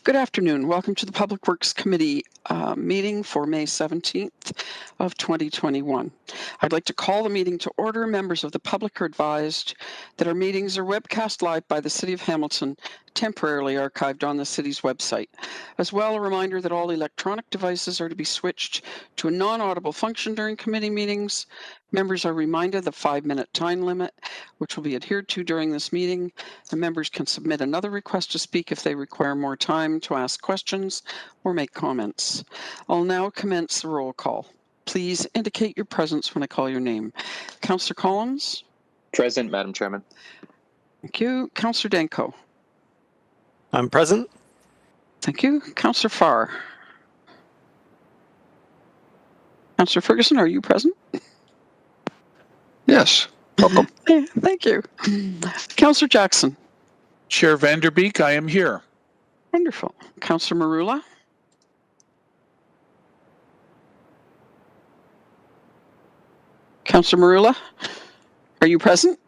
Good afternoon. Welcome to the Public Works Committee meeting for May 17th of 2021. I'd like to call the meeting to order. Members of the public are advised that our meetings are webcast live by the City of Hamilton, temporarily archived on the city's website. As well, a reminder that all electronic devices are to be switched to a non-audible function during committee meetings. Members are reminded the 5-minute time limit, which will be adhered to during this meeting. The members can submit another request to speak if they require more time to ask questions or make comments. I'll now commence the roll call. Please indicate your presence when I call your name. Councillor Collins? Present, Madam Chairman. Thank you. Councillor Danko? I'm present. Thank you. Councillor Farr? Councillor Ferguson, are you present? Yes, welcome. Thank you. Councillor Jackson? Chair Vanderbeek, I am here. Wonderful. Councillor Marula? Councillor Marula, are you present?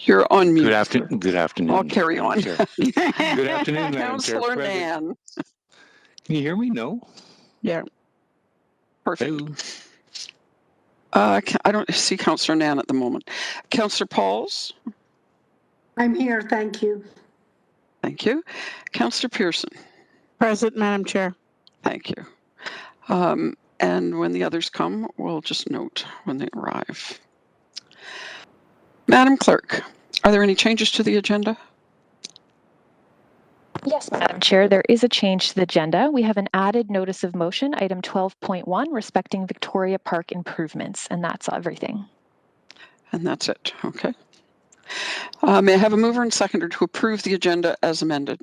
You're on mute. Good afternoon. I'll carry on. Good afternoon, Madam Chair. Councillor Nan. Can you hear me? No? Yeah. Perfect. Hello. I don't see Councillor Nan at the moment. Councillor Pauls? I'm here, thank you. Thank you. Councillor Pearson? Present, Madam Chair. Thank you. And when the others come, we'll just note when they arrive. Madam Clerk, are there any changes to the agenda? Yes, Madam Chair, there is a change to the agenda. We have an added notice of motion, item 12.1, respecting Victoria Park improvements, and that's everything. And that's it. Okay. May I have a mover and seconder to approve the agenda as amended?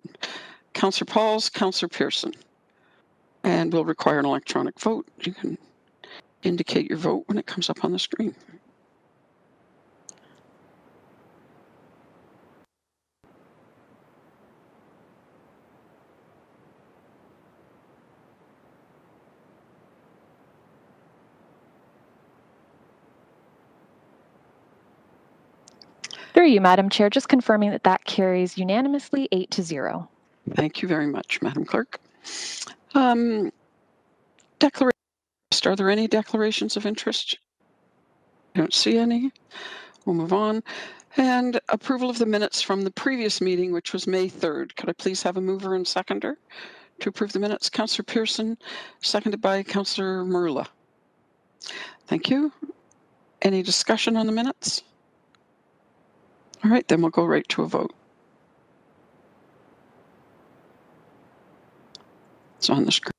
Councillor Pauls, Councillor Pearson. And we'll require an electronic vote. You can indicate your vote when it comes up on the screen. Through you, Madam Chair, just confirming that that carries unanimously 8-0. Thank you very much, Madam Clerk. Declaration. Are there any declarations of interest? I don't see any. We'll move on. And approval of the minutes from the previous meeting, which was May 3rd. Could I please have a mover and seconder to approve the minutes? Councillor Pearson, seconded by Councillor Marula. Thank you. Any discussion on the minutes? All right, then we'll go right to a vote. It's on the screen.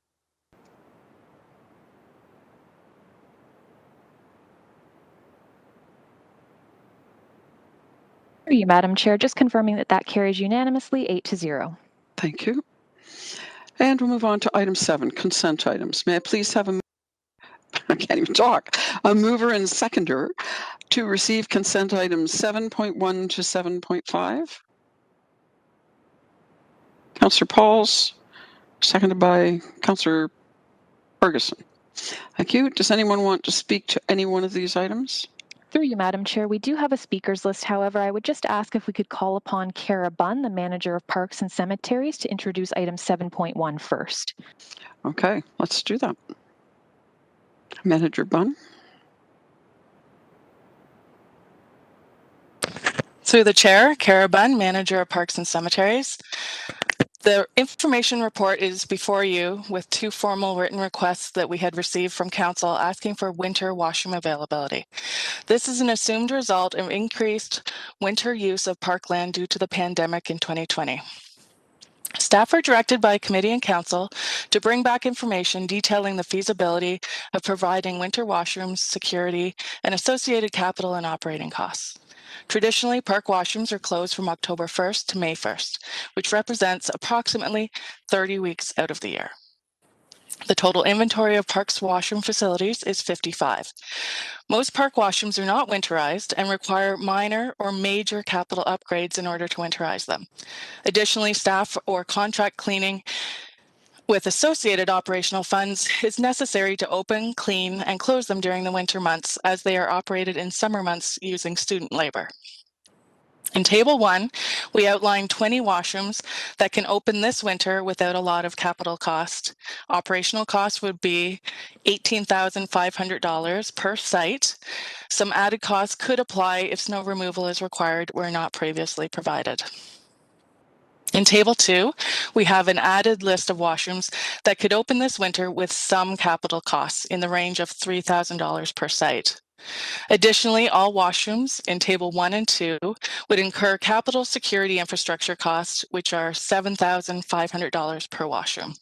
Through you, Madam Chair, just confirming that that carries unanimously 8-0. Thank you. And we'll move on to item 7, consent items. May I please have I can't even talk. A mover and seconder to receive consent items 7.1 to 7.5. Councillor Pauls, seconded by Councillor Ferguson. Thank you. Does anyone want to speak to any one of these items? Through you, Madam Chair, we do have a speakers list. However, I would just ask if we could call upon Kara Bunn, the Manager of Parks and Cemeteries, to introduce item 7.1 first. Okay, let's do that. Manager Bunn. Through the chair, Kara Bunn, Manager of Parks and Cemeteries. The information report is before you with 2 formal written requests that we had received from Council asking for winter washroom availability. This is an assumed result of increased winter use of parkland due to the pandemic in 2020. Staff are directed by committee and council to bring back information detailing the feasibility of providing winter washrooms, security, and associated capital and operating costs. Traditionally, park washrooms are closed from October 1st to May 1st, which represents approximately 30 weeks out of the year. The total inventory of parks washroom facilities is 55. Most park washrooms are not winterized and require minor or major capital upgrades in order to winterize them. Additionally, staff or contract cleaning with associated operational funds is necessary to open, clean, and close them during the winter months as they are operated in summer months using student labor. In Table 1, we outlined 20 washrooms that can open this winter without a lot of capital cost. Operational cost would be $18,500 per site. Some added costs could apply if snow removal is required where not previously provided. In Table 2, we have an added list of washrooms that could open this winter with some capital costs in the range of $3,000 per site. Additionally, all washrooms in Table 1 and 2 would incur capital security infrastructure costs, which are $7,500 per washroom.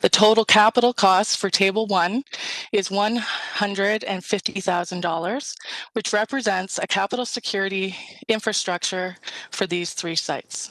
The total capital cost for Table 1 is $150,000, which represents a capital security infrastructure for these 20 sites.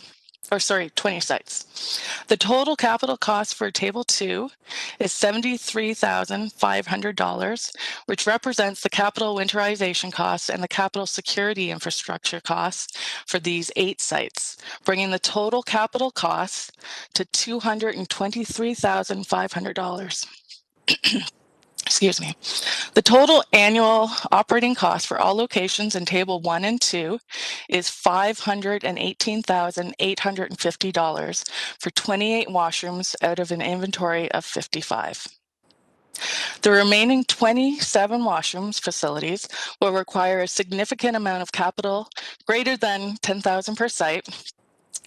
The total capital cost for Table 2 is $73,500, which represents the capital winterization costs and the capital security infrastructure costs for these 8 sites, bringing the total capital costs to $223,500. Excuse me. The total annual operating cost for all locations in Table 1 and 2 is $518,850 for 28 washrooms out of an inventory of 55. The remaining 27 washrooms facilities will require a significant amount of capital greater than $10,000 per site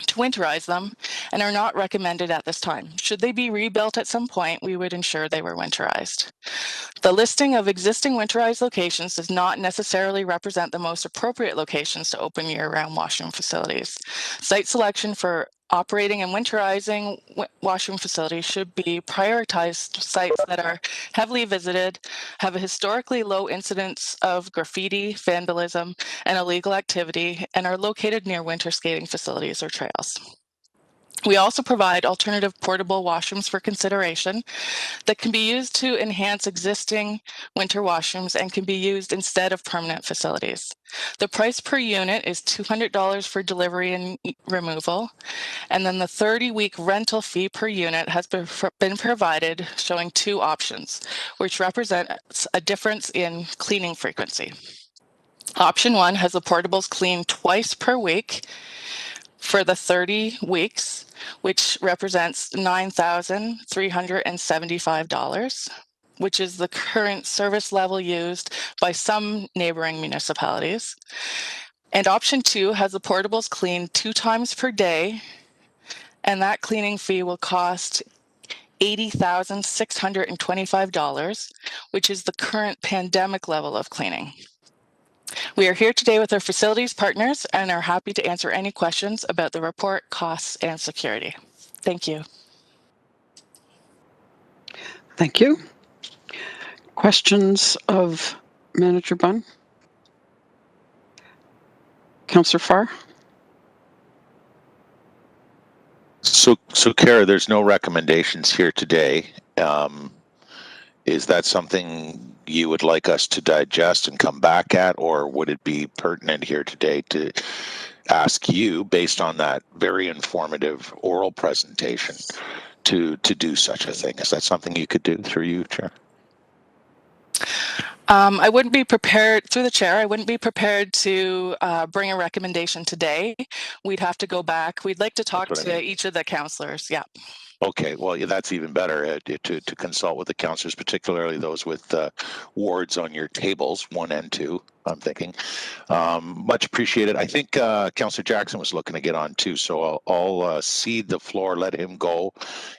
to winterize them and are not recommended at this time. Should they be rebuilt at some point, we would ensure they were winterized. The listing of existing winterized locations does not necessarily represent the most appropriate locations to open year-round washroom facilities. Site selection for operating and winterizing washroom facilities should be prioritized sites that are heavily visited, have a historically low incidence of graffiti, vandalism, and illegal activity, and are located near winter skating facilities or trails. We also provide alternative portable washrooms for consideration that can be used to enhance existing winter washrooms and can be used instead of permanent facilities. The price per unit is $200 for delivery and removal, and then the 30-week rental fee per unit has been provided, showing 2 options, which represents a difference in cleaning frequency. Option 1 has the portables cleaned twice per week for the 30 weeks, which represents $9,375, which is the current service level used by some neighboring municipalities. And option 2 has the portables cleaned 2 times per day, and that cleaning fee will cost $80,625, which is the current pandemic level of cleaning. We are here today with our facilities partners and are happy to answer any questions about the report, costs, and security. Thank you. Thank you. Questions of Manager Bunn? Councillor Farr? So Kara, there's no recommendations here today. Is that something you would like us to digest and come back at, or would it be pertinent here today to ask you, based on that very informative oral presentation, to do such a thing? Is that something you could do through you, Chair? I wouldn't be prepared, through the chair, I wouldn't be prepared to bring a recommendation today. We'd have to go back. We'd like to talk to each of the councillors. Yeah. Okay, well, yeah, that's even better to consult with the councillors, particularly those with wards on your tables, 1 and 2, I'm thinking. Much appreciated. I think Councillor Jackson was looking to get on too, so I'll cede the floor, let him go,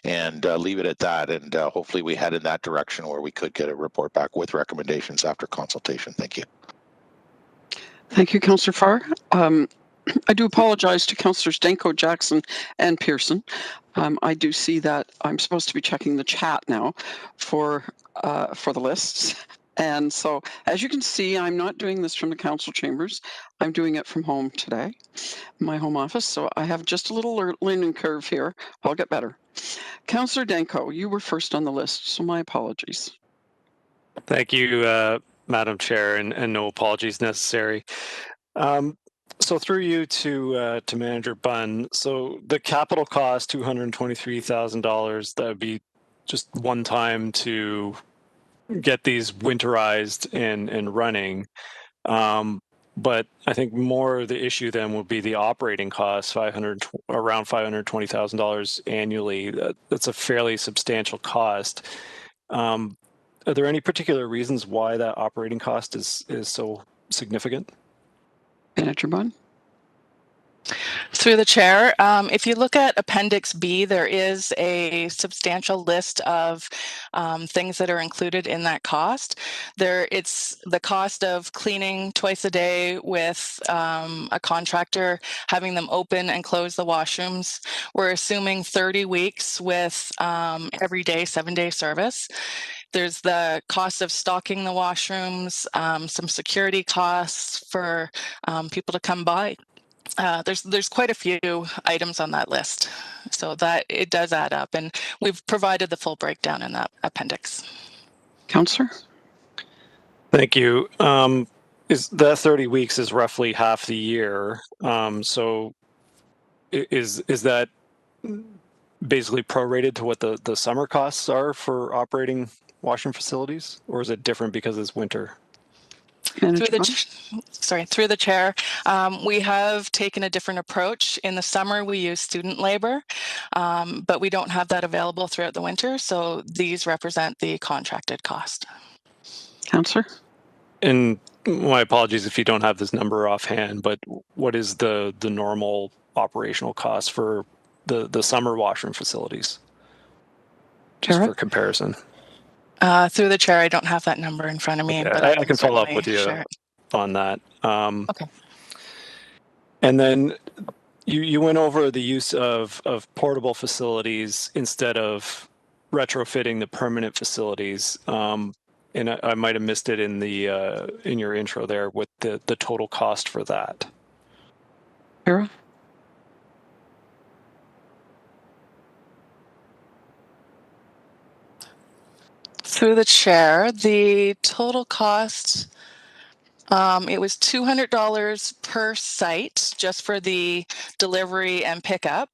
and leave it at that. And hopefully we head in that direction where we could get a report back with recommendations after consultation. Thank you. Thank you, Councillor Farr. I do apologize to Councillors Danko, Jackson, and Pearson. I do see that I'm supposed to be checking the chat now for the lists. And so, as you can see, I'm not doing this from the council chambers. I'm doing it from home today, my home office. So I have just a little learning curve here. I'll get better. Councillor Danko, you were first on the list, so my apologies. Thank you, Madam Chair, and no apologies necessary. So through you to Manager Bunn, so the capital cost, $223,000, that would be just one time to get these winterized and running. But I think more the issue then would be the operating costs, around $520,000 annually. That's a fairly substantial cost. Are there any particular reasons why that operating cost is so significant? Manager Bunn? Through the chair, if you look at Appendix B, there is a substantial list of things that are included in that cost. It's the cost of cleaning twice a day with a contractor, having them open and close the washrooms. We're assuming 30 weeks with every day, 7-day service. There's the cost of stocking the washrooms, some security costs for people to come by. There's quite a few items on that list, so that it does add up, and we've provided the full breakdown in that appendix. Councillor? Thank you. Is that 30 weeks is roughly half the year? So is that basically prorated to what the summer costs are for operating washroom facilities, or is it different because it's winter? Through the chair, we have taken a different approach. In the summer, we use student labor, but we don't have that available throughout the winter, so these represent the contracted cost. Councillor? And my apologies if you don't have this number offhand, but what is the normal operational cost for the summer washroom facilities? Just for comparison. Through the chair, I don't have that number in front of me, Okay. but I can follow up with you on that. Okay. And then you went over the use of portable facilities instead of retrofitting the permanent facilities. And I might have missed it in your intro there with the total cost for that. Sarah? Through the chair, the total cost, it was $200 per site just for the delivery and pickup.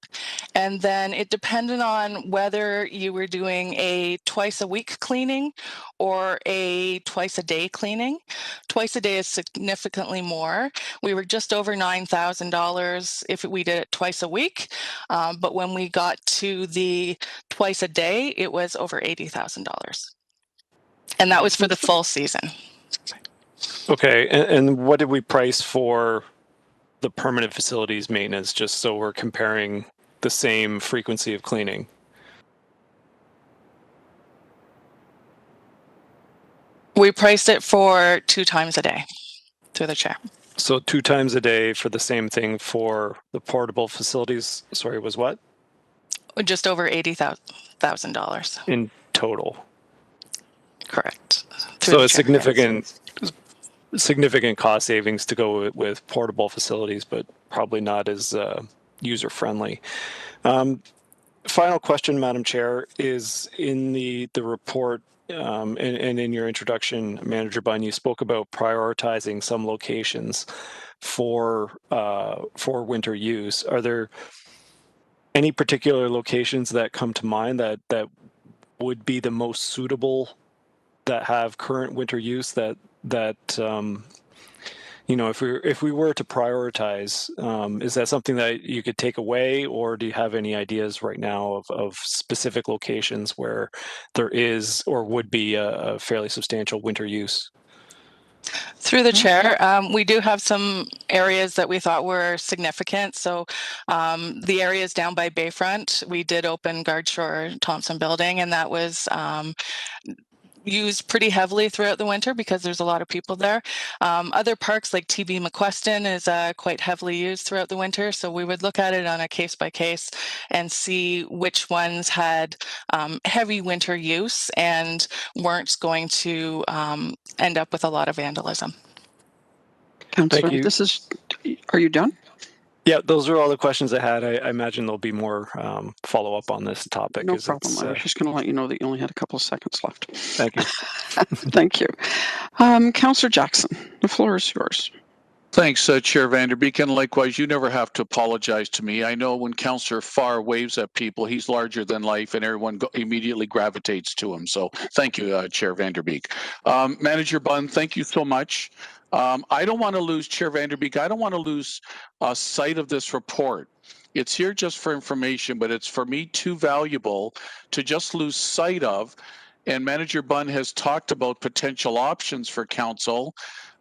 And then it depended on whether you were doing a twice a week cleaning or a twice a day cleaning. Twice a day is significantly more. We were just over $9,000 if we did it twice a week. But when we got to the twice a day, it was over $80,000. And that was for the full season. Okay, and what did we price for the permanent facilities maintenance, just so we're comparing the same frequency of cleaning? We priced it for 2 times a day, through the chair. So 2 times a day for the same thing for the portable facilities, sorry, was what? Just over $80,000. In total. Correct. So it's significant cost savings to go with portable facilities, but probably not as user friendly. Final question, Madam Chair, is in the report and in your introduction, Manager Bunn, you spoke about prioritizing some locations for winter use. Are there any particular locations that come to mind that would be the most suitable, that have current winter use, that if we were to prioritize, is that something that you could take away, or do you have any ideas right now of specific locations where there is or would be a fairly substantial winter use? Through the chair, we do have some areas that we thought were significant. So the areas down by Bayfront, we did open Gardshore Thompson Building, and that was used pretty heavily throughout the winter because there's a lot of people there. Other parks like TB McQuestion is quite heavily used throughout the winter. So we would look at it on a case by case and see which ones had heavy winter use and weren't going to end up with a lot of vandalism. Councillor, are you done? Yeah, those are all the questions I had. I imagine there'll be more follow-up on this topic. No problem. I was just going to let you know that you only had a couple of seconds left. Thank you. Thank you. Councillor Jackson, the floor is yours. Thanks, Chair Vanderbeek, and likewise, you never have to apologize to me. I know when Councillor Farr waves at people, he's larger than life, and everyone immediately gravitates to him. So thank you, Chair Vanderbeek. Manager Bunn, thank you so much. I don't want to lose, Chair Vanderbeek, I don't want to lose sight of this report. It's here just for information, but it's for me too valuable to just lose sight of. And Manager Bunn has talked about potential options for council,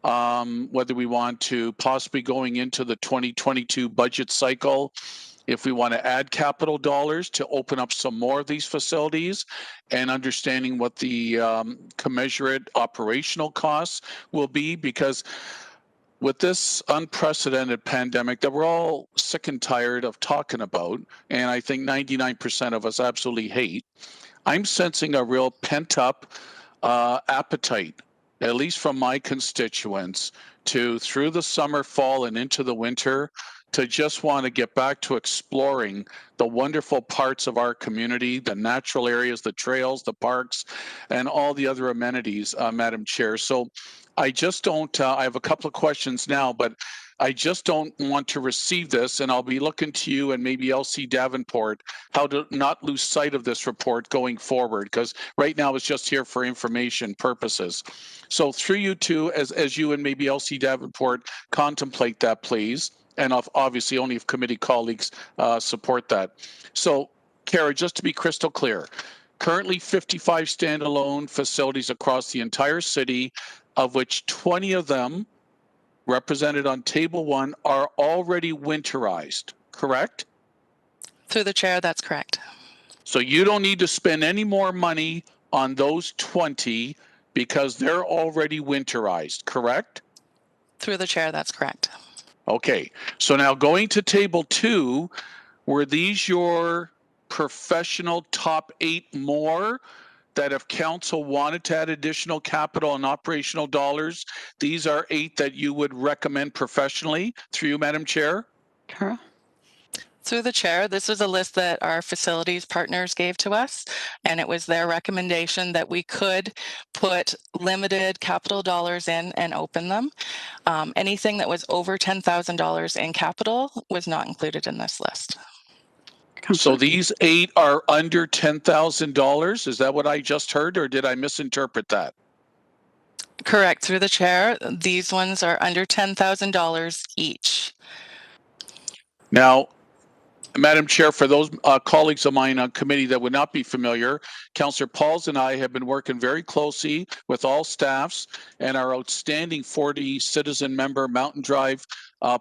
whether we want to possibly going into the 2022 budget cycle, if we want to add capital dollars to open up some more of these facilities, and understanding what the commensurate operational costs will be, because with this unprecedented pandemic that we're all sick and tired of talking about, and I think 99% of us absolutely hate, I'm sensing a real pent-up appetite, at least from my constituents, to through the summer, fall, and into the winter, to just want to get back to exploring the wonderful parts of our community, the natural areas, the trails, the parks, and all the other amenities, Madam Chair. So I just don't, I have a couple of questions now, but I just don't want to receive this, and I'll be looking to you and maybe LC Davenport how to not lose sight of this report going forward, because right now it's just here for information purposes. So through you two, as you and maybe LC Davenport contemplate that, please, and obviously only if committee colleagues support that. So, Kara, just to be crystal clear, currently 55 standalone facilities across the entire city, of which 20 of them represented on table 1 are already winterized, correct? Through the chair, that's correct. So you don't need to spend any more money on those 20 because they're already winterized, correct? Through the chair, that's correct. Okay, so now going to table 2, were these your professional top 8 more that if council wanted to add additional capital and operational dollars, these are 8 that you would recommend professionally through you, Madam Chair? Kara? Through the chair, this is a list that our facilities partners gave to us, and it was their recommendation that we could put limited capital dollars in and open them. Anything that was over $10,000 in capital was not included in this list. So these 8 are under $10,000. Is that what I just heard, or did I misinterpret that? Correct. Through the chair, these ones are under $10,000 each. Now, Madam Chair, for those colleagues of mine on committee that would not be familiar, Councillor Pauls and I have been working very closely with all staffs and our outstanding 40 citizen member Mountain Drive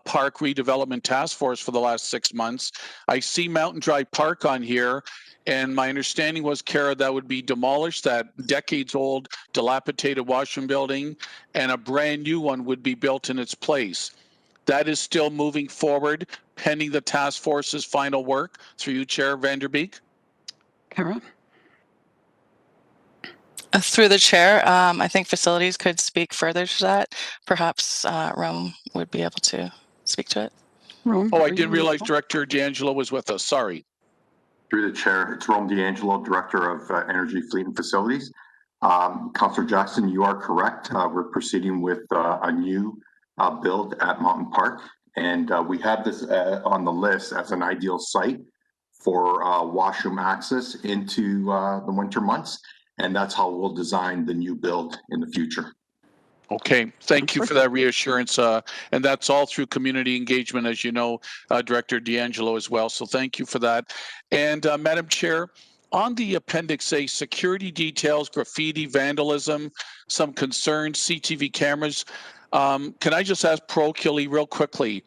Park Redevelopment Task Force for the last 6 months. I see Mountain Drive Park on here, and my understanding was, Kara, that would be demolished, that decades-old dilapidated washroom building, and a brand new one would be built in its place. That is still moving forward, pending the task force's final work. Through you, Chair Vanderbeek. Kara? Through the chair, I think facilities could speak further to that. Perhaps Rome would be able to speak to it. Rome, Oh, I didn't realize Director D'Angelo was with us. Sorry. Through the chair, it's Rome D'Angelo, Director of Energy, Fleet and Facilities. Councillor Jackson, you are correct. We're proceeding with a new build at Mountain Park, and we have this on the list as an ideal site for washroom access into the winter months, and that's how we'll design the new build in the future. Okay, thank you for that reassurance, and that's all through community engagement, as you know, Director D'Angelo as well, so thank you for that. And Madam Chair, on the Appendix A, security details, graffiti, vandalism, some concerns, CTV cameras, can I just ask parochially real quickly,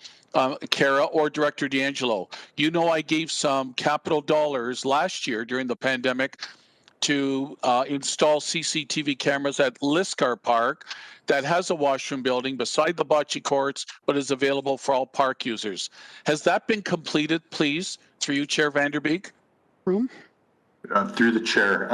Kara or Director D'Angelo, you know I gave some capital dollars last year during the pandemic to install CCTV cameras at Liscar Park that has a washroom building beside the bocce courts, but is available for all park users. Has that been completed, please, through you, Chair Vanderbeek? Room? Through the chair,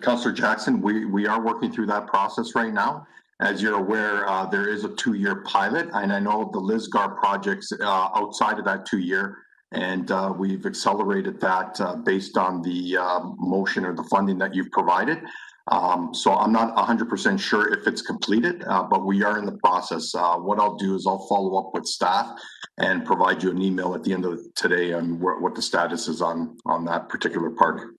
Councillor Jackson, we are working through that process right now. As you're aware, there is a 2-year pilot, and I know the Lisgar project's outside of that 2-year, and we've accelerated that based on the motion or the funding that you've provided. So I'm not 100% sure if it's completed, but we are in the process. What I'll do is I'll follow up with staff and provide you an email at the end of today on what the status is on that particular park.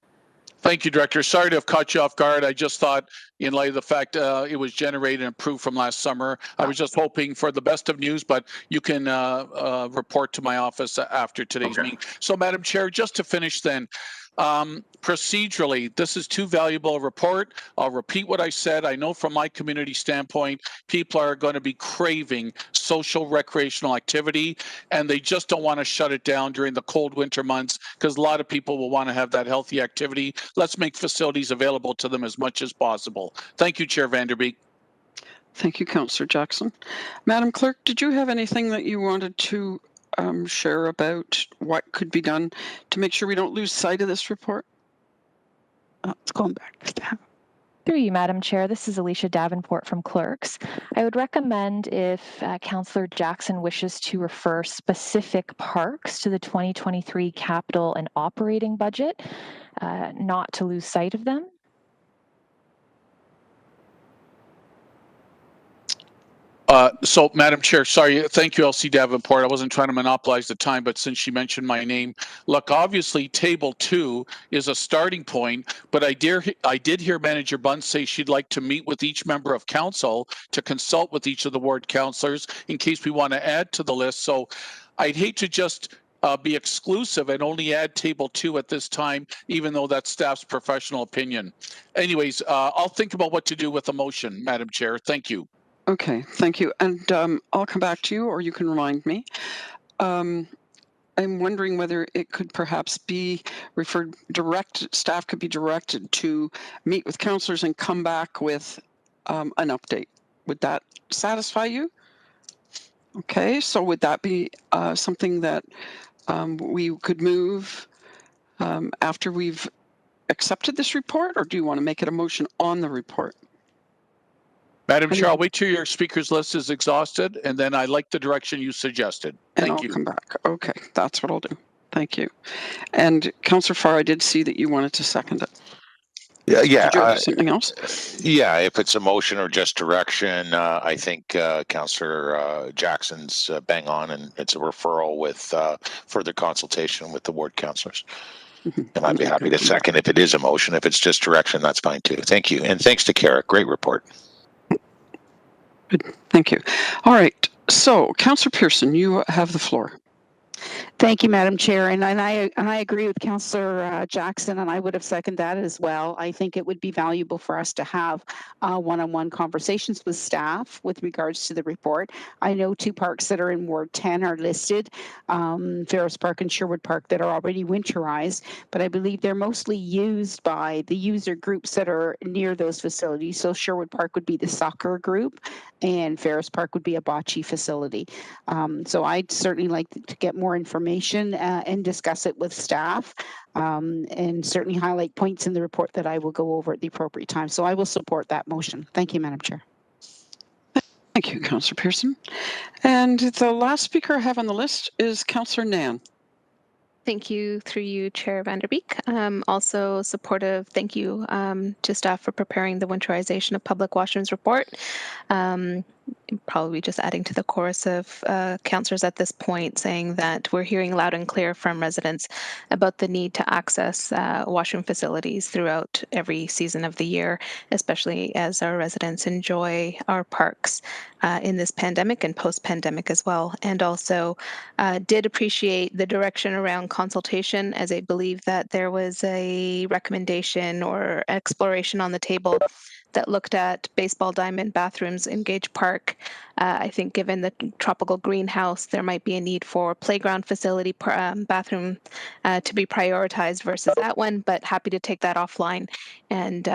Thank you, Director. Sorry to have caught you off guard. I just thought, in light of the fact it was generated and approved from last summer, I was just hoping for the best of news, but you can report to my office after today's meeting. So, Madam Chair, just to finish then, procedurally, this is too valuable a report. I'll repeat what I said. I know from my community standpoint, people are going to be craving social recreational activity, and they just don't want to shut it down during the cold winter months because a lot of people will want to have that healthy activity. Let's make facilities available to them as much as possible. Thank you, Chair Vanderbeek. Thank you, Councillor Jackson. Madam Clerk, did you have anything that you wanted to share about what could be done to make sure we don't lose sight of this report? It's going back to staff. Through you, Madam Chair, this is Alicia Davenport from Clerks. I would recommend if Councillor Jackson wishes to refer specific parks to the 2023 capital and operating budget, not to lose sight of them. So, Madam Chair, sorry, thank you, Elsie Davenport. I wasn't trying to monopolize the time, but since she mentioned my name, look, obviously, Table 2 is a starting point, but I did hear Manager Bunn say she'd like to meet with each member of council to consult with each of the ward councillors in case we want to add to the list. So I'd hate to just be exclusive and only add Table 2 at this time, even though that's staff's professional opinion. Anyways, I'll think about what to do with the motion, Madam Chair. Thank you. Okay, thank you. And I'll come back to you, or you can remind me. I'm wondering whether it could perhaps be referred staff could be directed to meet with councillors and come back with an update. Would that satisfy you? Okay, so would that be something that we could move after we've accepted this report, or do you want to make it a motion on the report? Madam Chair, I'll wait till your speakers list is exhausted, and then I like the direction you suggested. Thank you. I'll come back. Okay, that's what I'll do. Thank you. And Councillor Farr, I did see that you wanted to second it. Yeah. Did you have something else? Yeah, if it's a motion or just direction, I think Councillor Jackson's bang on, and it's a referral with further consultation with the ward councillors. And I'd be happy to second if it is a motion. If it's just direction, that's fine too. Thank you. And thanks to Kara. Great report. Good. Thank you. All right. So, Councillor Pearson, you have the floor. Thank you, Madam Chair. And I agree with Councillor Jackson, and I would have seconded that as well. I think it would be valuable for us to have one-on-one conversations with staff with regards to the report. I know 2 parks that are in Ward 10 are listed, Ferris Park and Sherwood Park, that are already winterized, but I believe they're mostly used by the user groups that are near those facilities. So Sherwood Park would be the soccer group, and Ferris Park would be a bocce facility. So I'd certainly like to get more information and discuss it with staff, and certainly highlight points in the report that I will go over at the appropriate time. So I will support that motion. Thank you, Madam Chair. Thank you, Councillor Pearson. And the last speaker I have on the list is Councillor Nan. Thank you, through you, Chair Vanderbeek. Also supportive, thank you to staff for preparing the winterization of public washrooms report. Probably just adding to the chorus of councillors at this point, saying that we're hearing loud and clear from residents about the need to access washroom facilities throughout every season of the year, especially as our residents enjoy our parks in this pandemic and post-pandemic as well. And also did appreciate the direction around consultation, as I believe that there was a recommendation or exploration on the table that looked at baseball diamond bathrooms in Gage Park. I think given the tropical greenhouse, there might be a need for playground facility bathroom to be prioritized versus that one, but happy to take that offline and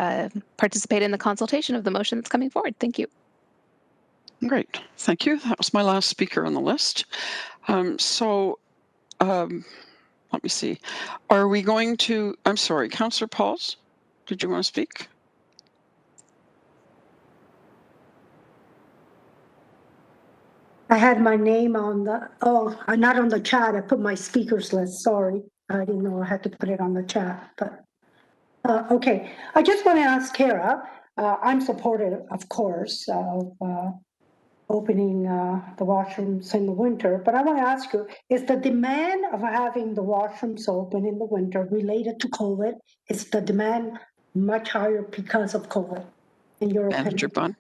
participate in the consultation of the motion that's coming forward. Thank you. Great. Thank you. That was my last speaker on the list. Let me see. Are we going to, I'm sorry, Councillor Pauls, did you want to speak? I had my name on the, not on the chat. I put my speakers list. Sorry. I didn't know I had to put it on the chat, but okay. I just want to ask Kara, I'm supportive, of course, of opening the washrooms in the winter. But I want to ask you, is the demand of having the washrooms open in the winter related to COVID? Is the demand much higher because of COVID, in your Manager opinion? Bunn?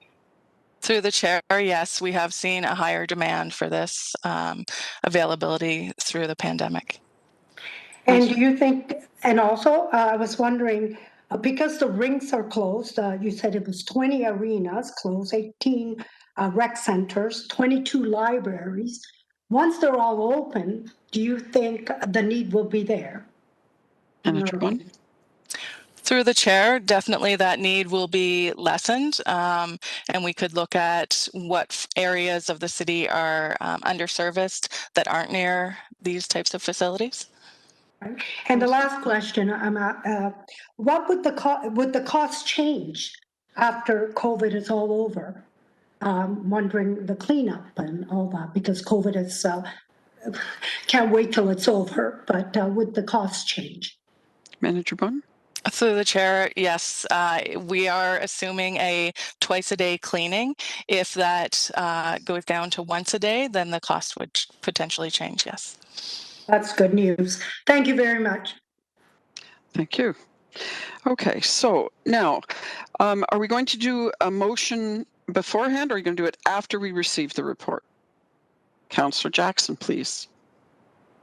Through the chair, yes, we have seen a higher demand for this availability through the pandemic. And do you think, and also I was wondering, because the rinks are closed, you said it was 20 arenas closed, 18 rec centers, 22 libraries. Once they're all open, do you think the need will be there? Manager Bunn? Through the chair, definitely that need will be lessened, and we could look at what areas of the city are underserviced that aren't near these types of facilities. And the last question, what would the cost change after COVID is all over? Wondering the cleanup and all that, because COVID is can't wait till it's over. But would the cost change? Manager Bunn? Through the chair, yes, we are assuming a twice-a-day cleaning. If that goes down to once a day, then the cost would potentially change, yes. That's good news. Thank you very much. Thank you. Okay, so now, are we going to do a motion beforehand, or are you going to do it after we receive the report? Councillor Jackson, please.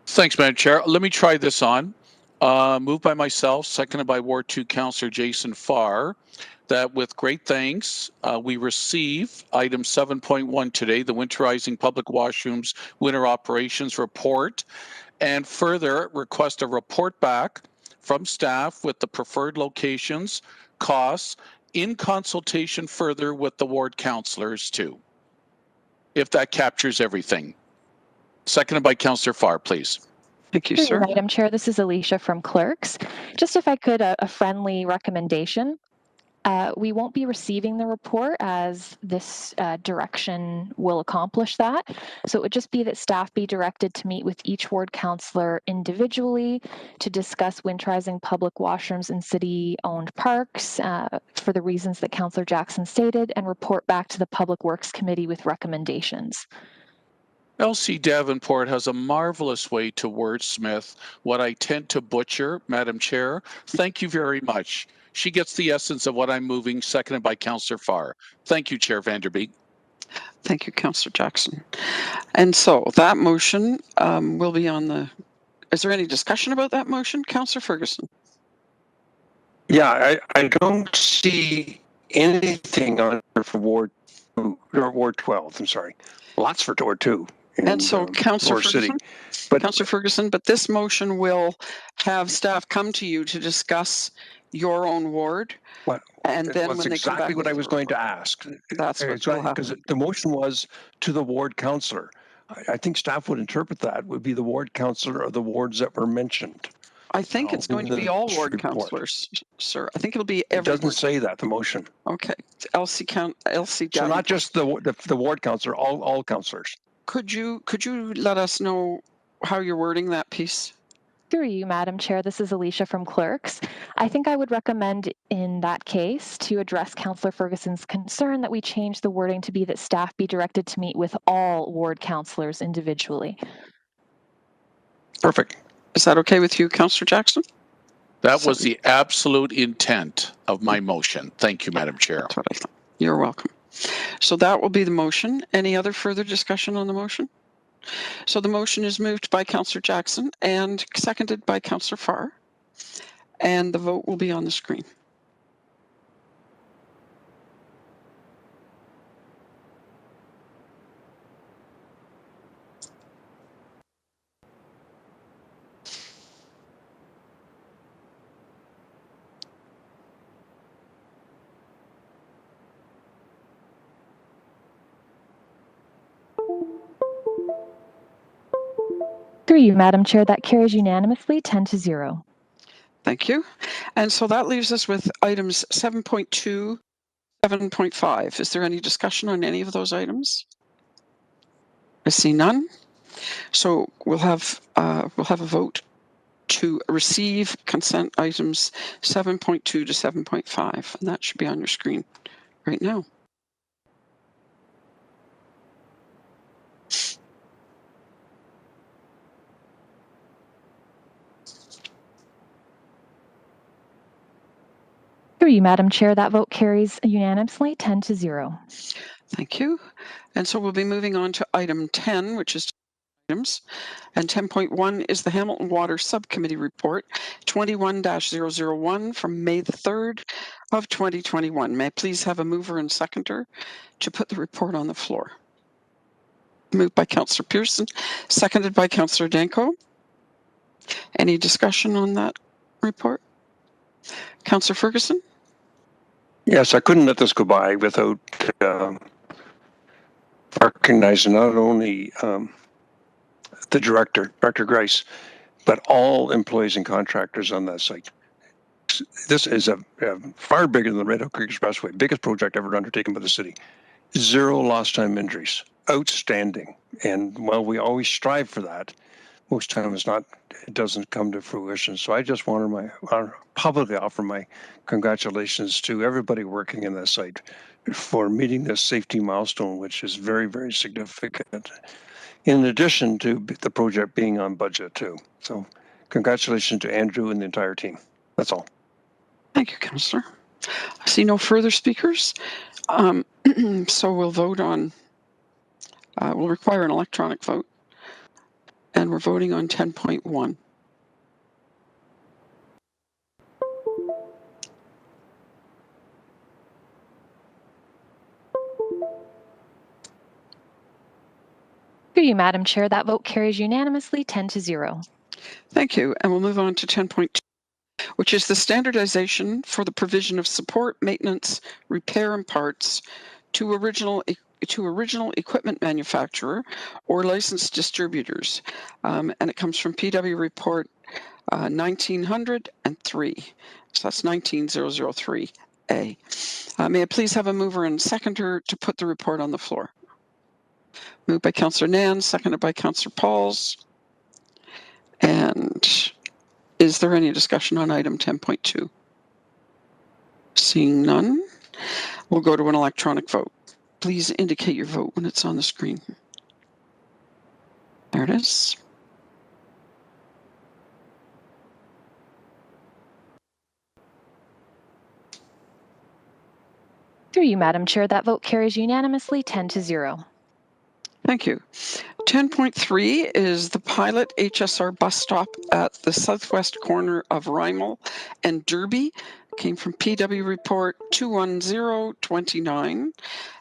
Thanks, Madam Chair. Let me try this on. Moved by myself, seconded by Ward 2 Councillor Jason Farr, that with great thanks, we receive item 7.1 today, the Winterizing Public Washrooms Winter Operations Report, and further request a report back from staff with the preferred locations, costs, in consultation further with the ward councillors too, if that captures everything. Seconded by Councillor Farr, please. Thank you, sir. Madam Chair, this is Alicia from Clerks. Just if I could, a friendly recommendation. We won't be receiving the report as this direction will accomplish that. So it would just be that staff be directed to meet with each ward councillor individually to discuss winterizing public washrooms in city-owned parks for the reasons that Councillor Jackson stated, and report back to the Public Works Committee with recommendations. Elsie Davenport has a marvelous way to wordsmith what I tend to butcher, Madam Chair. Thank you very much. She gets the essence of what I'm moving, seconded by Councillor Farr. Thank you, Chair Vanderbeek. Thank you, Councillor Jackson. And so that motion will be on the, is there any discussion about that motion? Councillor Ferguson. Yeah, I don't see anything on there for Ward 2, or Ward 12, I'm sorry. Lots for Ward 2. And so, Councillor Ferguson, Councillor Ferguson, but this motion will have staff come to you to discuss your own ward. What? And then when they come back, exactly what I was going to ask. That's what will happen. Because the motion was to the ward councillor. I think staff would interpret that would be the ward councillor of the wards that were mentioned. I think it's going to be all ward councillors, sir. I think it'll be every. It doesn't say that, the motion. Okay, Elsie. So not just the ward councillor, all councillors. Could you let us know how you're wording that piece? Through you, Madam Chair, this is Alicia from Clerks. I think I would recommend in that case to address Councillor Ferguson's concern that we change the wording to be that staff be directed to meet with all ward councillors individually. Perfect. Is that okay with you, Councillor Jackson? That was the absolute intent of my motion. Thank you, Madam Chair. That's what I thought. You're welcome. So that will be the motion. Any other further discussion on the motion? So the motion is moved by Councillor Jackson and seconded by Councillor Farr, and the vote will be on the screen. Through you, Madam Chair, that carries unanimously 10-0. Thank you. And so that leaves us with items 7.2, 7.5. Is there any discussion on any of those items? I see none. So we'll have a vote to receive consent items 7.2 to 7.5, and that should be on your screen right now. you, Madam Chair. That vote carries unanimously 10-0. Thank you. And so we'll be moving on to item 10, which is items. And 10.1 is the Hamilton Water Subcommittee Report 21-001 from May the 3rd of 2021. May I please have a mover and seconder to put the report on the floor? Moved by Councillor Pearson, seconded by Councillor Danko. Any discussion on that report? Councillor Ferguson? Yes, I couldn't let this go by without recognizing not only the director, Dr. Grice, but all employees and contractors on that site. This is a far bigger than the Red Hook Creek Expressway, biggest project ever undertaken by the city. 0 lost time injuries, outstanding. And while we always strive for that, most times it doesn't come to fruition. So I just want to publicly offer my congratulations to everybody working in that site for meeting this safety milestone, which is very, very significant. In addition to the project being on budget too. So congratulations to Andrew and the entire team. That's all. Thank you, Councillor. I see no further speakers. So we'll vote on, we'll require an electronic vote. And we're voting on 10.1. Through you, Madam Chair. That vote carries unanimously 10-0. Thank you. And we'll move on to 10.2, which is the standardization for the provision of support, maintenance, repair, and parts to original equipment manufacturer or licensed distributors. And it comes from PW Report 1903. So that's 19003A. May I please have a mover and seconder to put the report on the floor? Moved by Councillor Nan, seconded by Councillor Pauls. And is there any discussion on item 10.2? Seeing none, we'll go to an electronic vote. Please indicate your vote when it's on the screen. There it is. Through you, Madam Chair. That vote carries unanimously 10-0. Thank you. 10.3 is the pilot HSR bus stop at the southwest corner of Rymel and Derby. Came from PW Report 21029.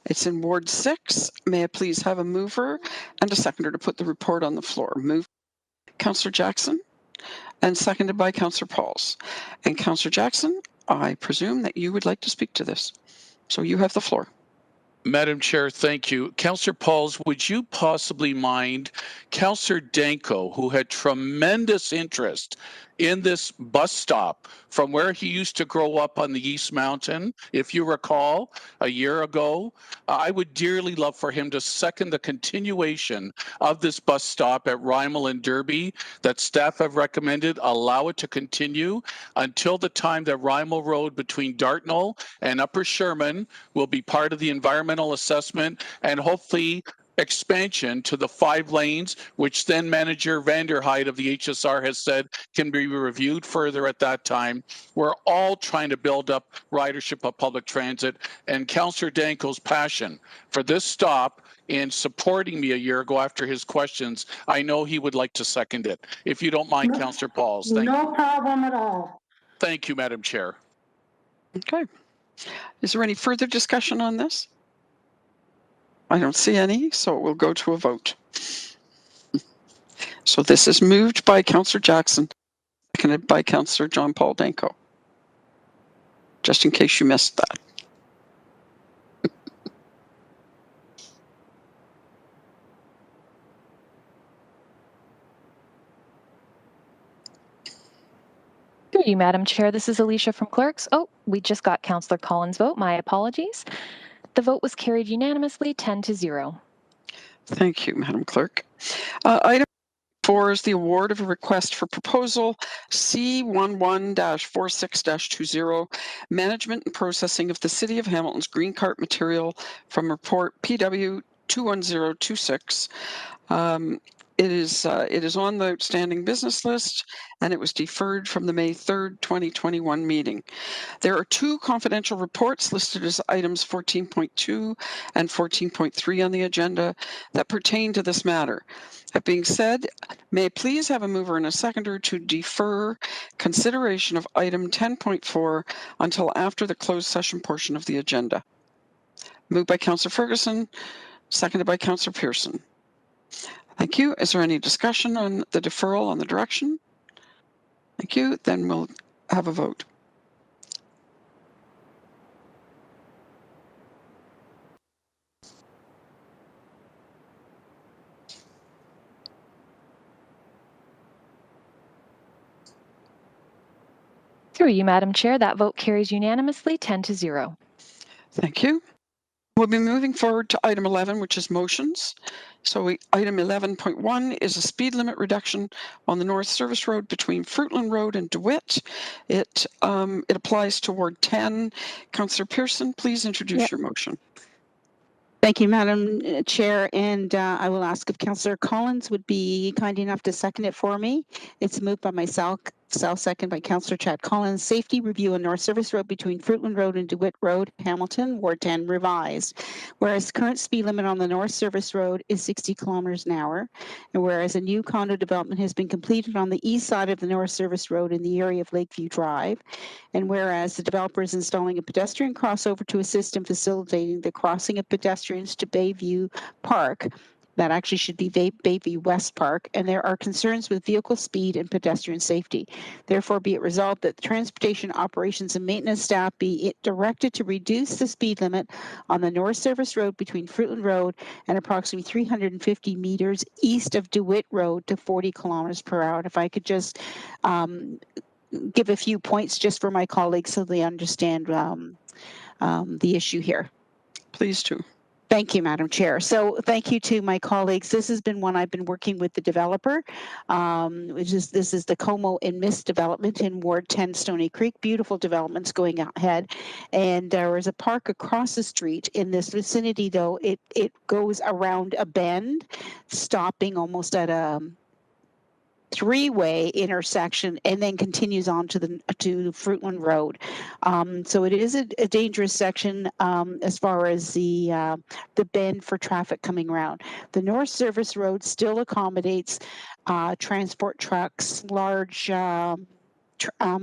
It's in Ward 6. May I please have a mover and a seconder to put the report on the floor? Move Councillor Jackson and seconded by Councillor Pauls. And Councillor Jackson, I presume that you would like to speak to this. So you have the floor. Madam Chair, thank you. Councillor Pauls, would you possibly mind Councillor Danko, who had tremendous interest in this bus stop from where he used to grow up on the East Mountain, if you recall, a year ago, I would dearly love for him to second the continuation of this bus stop at Rymel and Derby that staff have recommended. Allow it to continue until the time that Rymel Road between Dartnall and Upper Sherman will be part of the environmental assessment and hopefully expansion to the 5 lanes, which then Manager Vanderheid of the HSR has said can be reviewed further at that time. We're all trying to build up ridership of public transit, and Councillor Danko's passion for this stop in supporting me a year ago after his questions, I know he would like to second it. If you don't mind, Councillor Pauls. Thank you. No problem at all. Thank you, Madam Chair. Okay. Is there any further discussion on this? I don't see any, so we'll go to a vote. So this is moved by Councillor Jackson, seconded by Councillor John Paul Danko. Just in case you missed that. Through you, Madam Chair. This is Alicia from Clerks. Oh, we just got Councillor Collins' vote. My apologies. The vote was carried unanimously 10-0. Thank you, Madam Clerk. Item 4 is the award of a request for proposal C11-46-20, management and processing of the City of Hamilton's green cart material from report PW 21026. It is on the outstanding business list, and it was deferred from the May 3rd, 2021 meeting. There are two confidential reports listed as items 14.2 and 14.3 on the agenda that pertain to this matter. That being said, may I please have a mover and a seconder to defer consideration of item 10.4 until after the closed session portion of the agenda. Moved by Councillor Ferguson, seconded by Councillor Pearson. Thank you. Is there any discussion on the deferral on the direction? Thank you. Then we'll have a vote. Through you, Madam Chair, that vote carries unanimously 10-0. Thank you. We'll be moving forward to item 11, which is motions. So item 11.1 is a speed limit reduction on the North Service Road between Fruitland Road and Dewitt. It applies to Ward 10. Councillor Pearson, please introduce your motion. Thank you, Madam Chair, and I will ask if Councillor Collins would be kind enough to second it for me. It's moved by myself, second by Councillor Chad Collins. Safety review on North Service Road between Fruitland Road and Dewitt Road, Hamilton, Ward 10 revised. Whereas current speed limit on the North Service Road is 60 kilometers an hour, and whereas a new condo development has been completed on the east side of the North Service Road in the area of Lakeview Drive, and whereas the developer is installing a pedestrian crossover to assist in facilitating the crossing of pedestrians to Bayview Park, that actually should be Bayview West Park, and there are concerns with vehicle speed and pedestrian safety. Therefore, be it resolved that the transportation operations and maintenance staff be directed to reduce the speed limit on the North Service Road between Fruitland Road and approximately 350 meters east of Dewitt Road to 40 kilometers per hour. And if I could just give a few points just for my colleagues so they understand the issue here. Please do. Thank you, Madam Chair. So thank you to my colleagues. This has been one I've been working with the developer, this is the Como and Mist development in Ward 10 Stony Creek. Beautiful developments going ahead. And there is a park across the street in this vicinity, though. It goes around a bend, stopping almost at a three-way intersection and then continues on to Fruitland Road. So it is a dangerous section as far as the bend for traffic coming around. The North Service Road still accommodates transport trucks, large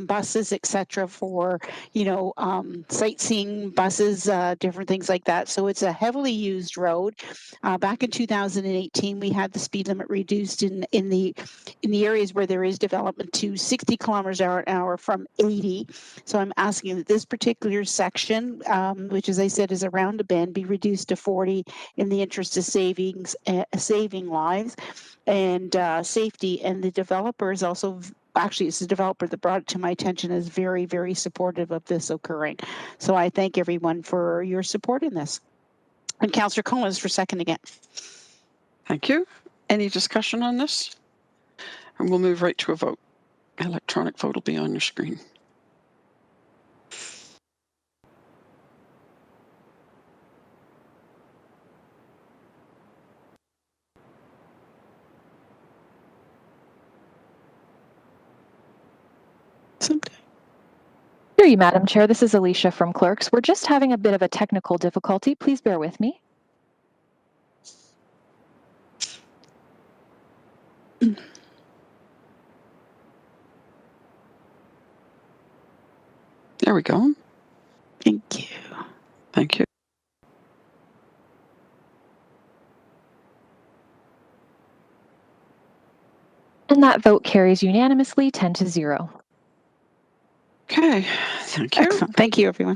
buses, etc., for sightseeing buses, different things like that. So it's a heavily used road. Back in 2018, we had the speed limit reduced in the areas where there is development to 60 kilometers an hour from 80. So I'm asking that this particular section, which, as I said, is around a bend, be reduced to 40 in the interest of saving lives and safety. And the developer is also. Actually, it's the developer that brought it to my attention, is very, very supportive of this occurring. So I thank everyone for your support in this. And Councillor Collins for seconding it. Thank you. Any discussion on this? And we'll move right to a vote. Electronic vote will be on your screen. Through you, Madam Chair, this is Alicia from Clerks. We're just having a bit of a technical difficulty. Please bear with me. There we go. Thank you. Thank you. And that vote carries unanimously 10-0. Okay, thank you. Excellent. Thank you, everyone.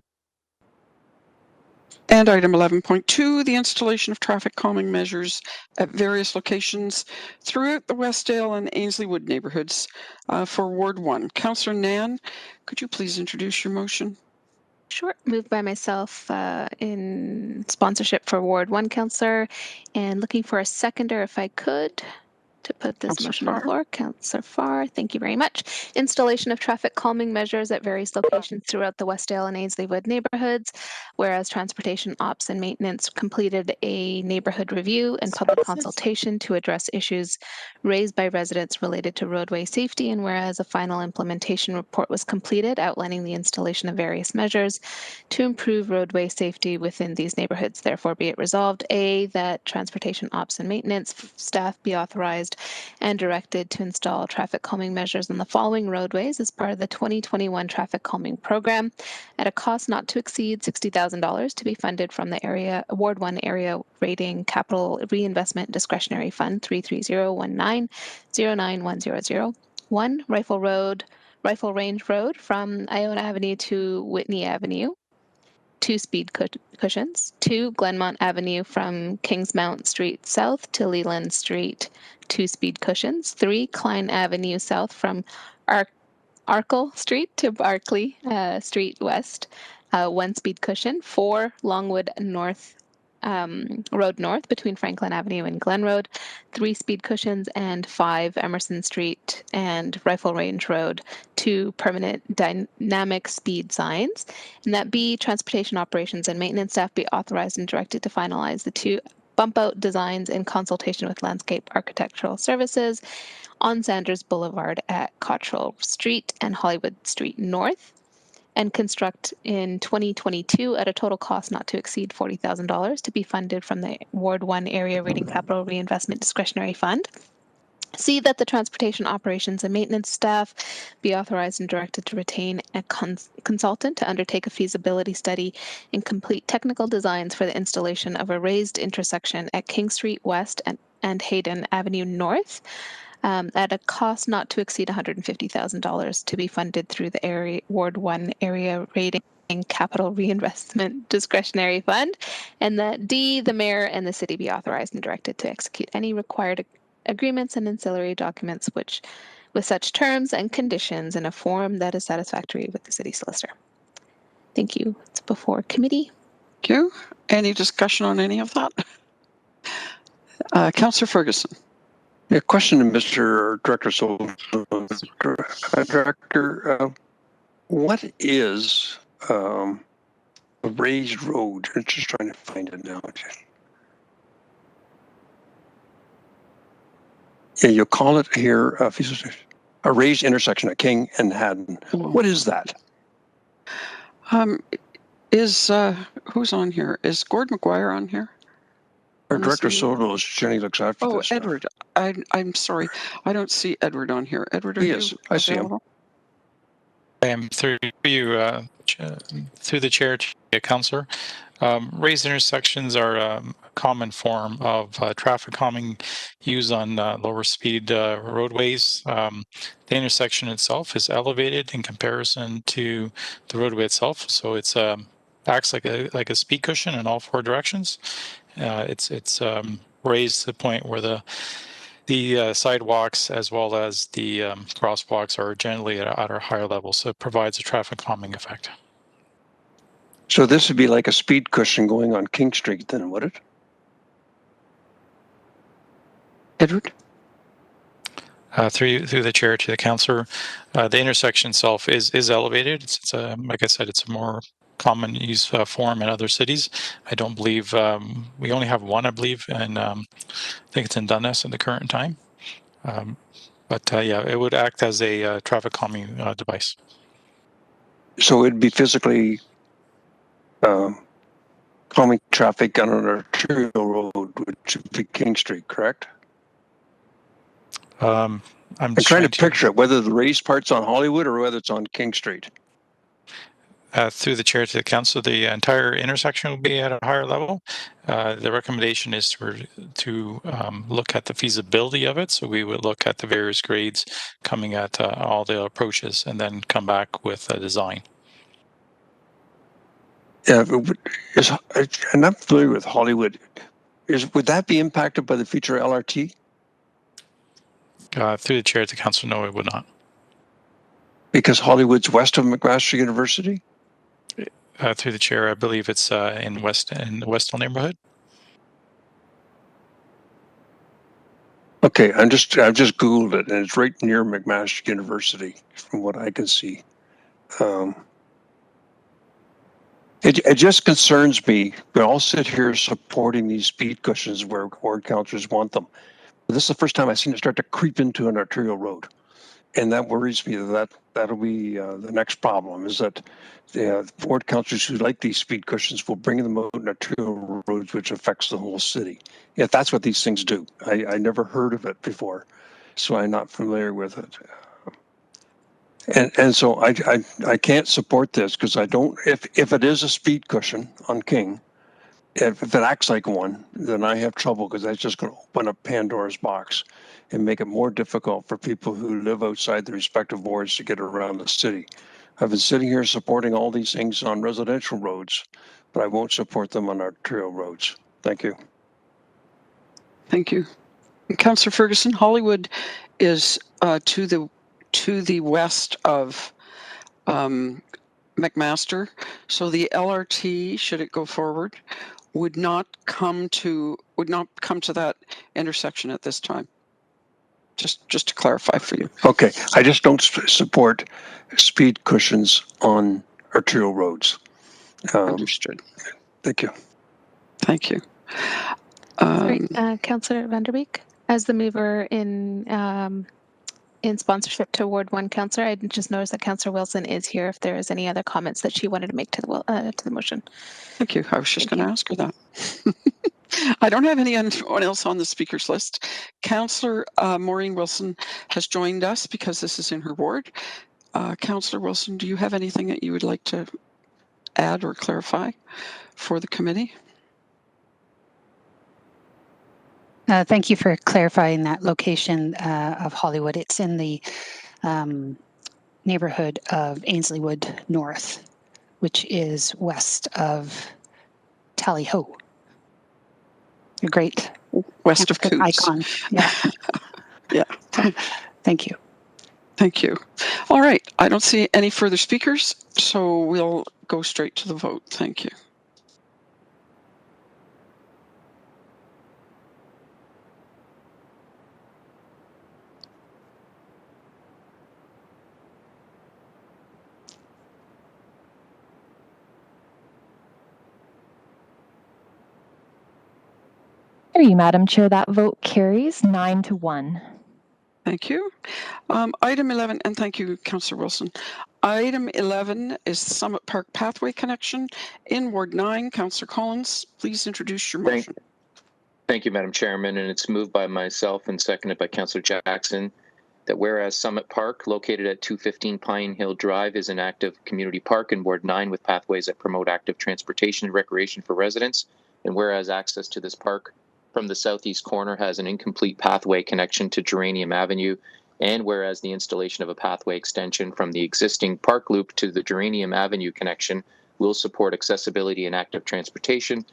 And item 11.2, the installation of traffic calming measures at various locations throughout the Westdale and Ainsley Wood neighborhoods for Ward 1. Councillor Nan, could you please introduce your motion? Sure. Moved by myself in sponsorship for Ward 1, Councillor, and looking for a seconder if I could. to put this Councillor motion on the Farr. floor. Councillor Farr, thank you very much. Installation of traffic calming measures at various locations throughout the Westdale and Ainsleewood neighborhoods, whereas Transportation Ops and Maintenance completed a neighborhood review and public consultation to address issues raised by residents related to roadway safety, and whereas a final implementation report was completed outlining the installation of various measures to improve roadway safety within these neighborhoods. Therefore, be it resolved, A, that Transportation Ops and Maintenance staff be authorized and directed to install traffic calming measures on the following roadways as part of the 2021 traffic calming program at a cost not to exceed $60,000 to be funded from the area Ward 1 Area Rating Capital Reinvestment Discretionary Fund 33019091001. 1. Rifle Range Road from Iona Avenue to Whitney Avenue. 2 speed cushions. 2 Glenmont Avenue from Kingsmount Street South to Leland Street, 2 speed cushions. 3 Klein Avenue South from Arkle Street to Barclay Street West, 1 speed cushion. 4 Longwood Road North between Franklin Avenue and Glen Road, 3 speed cushions, and 5 Emerson Street and Rifle Range Road, 2 permanent dynamic speed signs. And that B, Transportation Operations and Maintenance staff be authorized and directed to finalize the 2 bump out designs in consultation with Landscape Architectural Services on Sanders Boulevard at Cottrell Street and Hollywood Street North, and construct in 2022 at a total cost not to exceed $40,000 to be funded from the Ward 1 Area Rating Capital Reinvestment Discretionary Fund. C, that the Transportation Operations and Maintenance staff be authorized and directed to retain a consultant to undertake a feasibility study and complete technical designs for the installation of a raised intersection at King Street West and Hayden Avenue North, at a cost not to exceed $150,000 to be funded through the Ward 1 Area Rating Capital Reinvestment Discretionary Fund. And that D, the mayor and the city be authorized and directed to execute any required agreements and ancillary documents with such terms and conditions in a form that is satisfactory with the city solicitor. Thank you. It's before committee. Thank you. Any discussion on any of that? Councillor Ferguson. A question to Mr. Director. So, Director, what is a raised road? I'm just trying to find it now. Yeah, you call it here a raised intersection at King and Haddon. What is that? Who's on here? Is Gord McGuire on here? Our Director Soto generally looks after this stuff. Edward. I'm sorry. I don't see Edward on here. Edward, are you I see him. I am through you, through the chair to Councillor. Raised intersections are a common form of traffic calming used on lower speed roadways. The intersection itself is elevated in comparison to the roadway itself, so it's acts like a speed cushion in all 4 directions. It's raised to the point where the sidewalks as well as the crosswalks are generally at a higher level, so it provides a traffic calming effect. So this would be like a speed cushion going on King Street then, would it? Edward? Through the chair to the councillor, the intersection itself is elevated. It's like I said, it's a more common use form in other cities. I don't believe we only have one, I believe, and I think it's in Dundas at the current time. But yeah, it would act as a traffic calming device. So it'd be physically calming traffic on an arterial road, which would be King Street, correct? I'm trying to picture it, whether the raised part's on Hollywood or whether it's on King Street. Through the chair to the council, the entire intersection will be at a higher level. The recommendation is to look at the feasibility of it. So we would look at the various grades coming at all the approaches and then come back with a design. Yeah, I'm not familiar with Hollywood. Would that be impacted by the future LRT? Through the chair to the council, no, it would not. Because Hollywood's west of McMaster University? Through the chair, I believe it's in the Westdale neighborhood. Okay, I've just Googled it, and it's right near McMaster University, from what I can see. It just concerns me. We all sit here supporting these speed cushions where ward councillors want them. But this is the first time I've seen it start to creep into an arterial road. And that worries me that'll be the next problem, is that ward councillors who like these speed cushions will bring them out in arterial roads, which affects the whole city. Yeah, that's what these things do. I never heard of it before, so I'm not familiar with it. And so I can't support this because I don't, if it is a speed cushion on King, if it acts like one, then I have trouble because that's just going to open up Pandora's box and make it more difficult for people who live outside the respective wards to get around the city. I've been sitting here supporting all these things on residential roads, but I won't support them on arterial roads. Thank you. Thank you. Councillor Ferguson, Hollywood is to the west of McMaster, so the LRT, should it go forward, would not come to that intersection at this time. Just to clarify for you. Okay, I just don't support speed cushions on arterial roads. Understood. Thank you. Thank you. Sorry, Councillor Vanderbeek, as the mover in sponsorship to Ward 1 Councillor, I just noticed that Councillor Wilson is here if there is any other comments that she wanted to make to the motion. Thank you. I was just going to ask her that. I don't have anyone else on the speakers list. Councillor Maureen Wilson has joined us because this is in her ward. Councillor Wilson, do you have anything that you would like to add or clarify for the committee? Thank you for clarifying that location of Hollywood. It's in the neighborhood of Ainsleywood North, which is west of Tally Ho. A great west of Coots icon. Yeah. Yeah. Thank you. Thank you. All right. I don't see any further speakers, so we'll go straight to the vote. Thank you. Thank you, Madam Chair. That vote carries 9-1. Thank you. Item 11, and thank you, Councillor Wilson. Item 11 is Summit Park Pathway Connection in Ward 9. Councillor Collins, please introduce your motion. Thank you, Madam Chairman, and it's moved by myself and seconded by Councillor Jackson that whereas Summit Park, located at 215 Pine Hill Drive, is an active community park in Ward 9 with pathways that promote active transportation and recreation for residents, and whereas access to this park from the southeast corner has an incomplete pathway connection to Geranium Avenue, and whereas the installation of a pathway extension from the existing park loop to the Geranium Avenue connection will support accessibility and active transportation,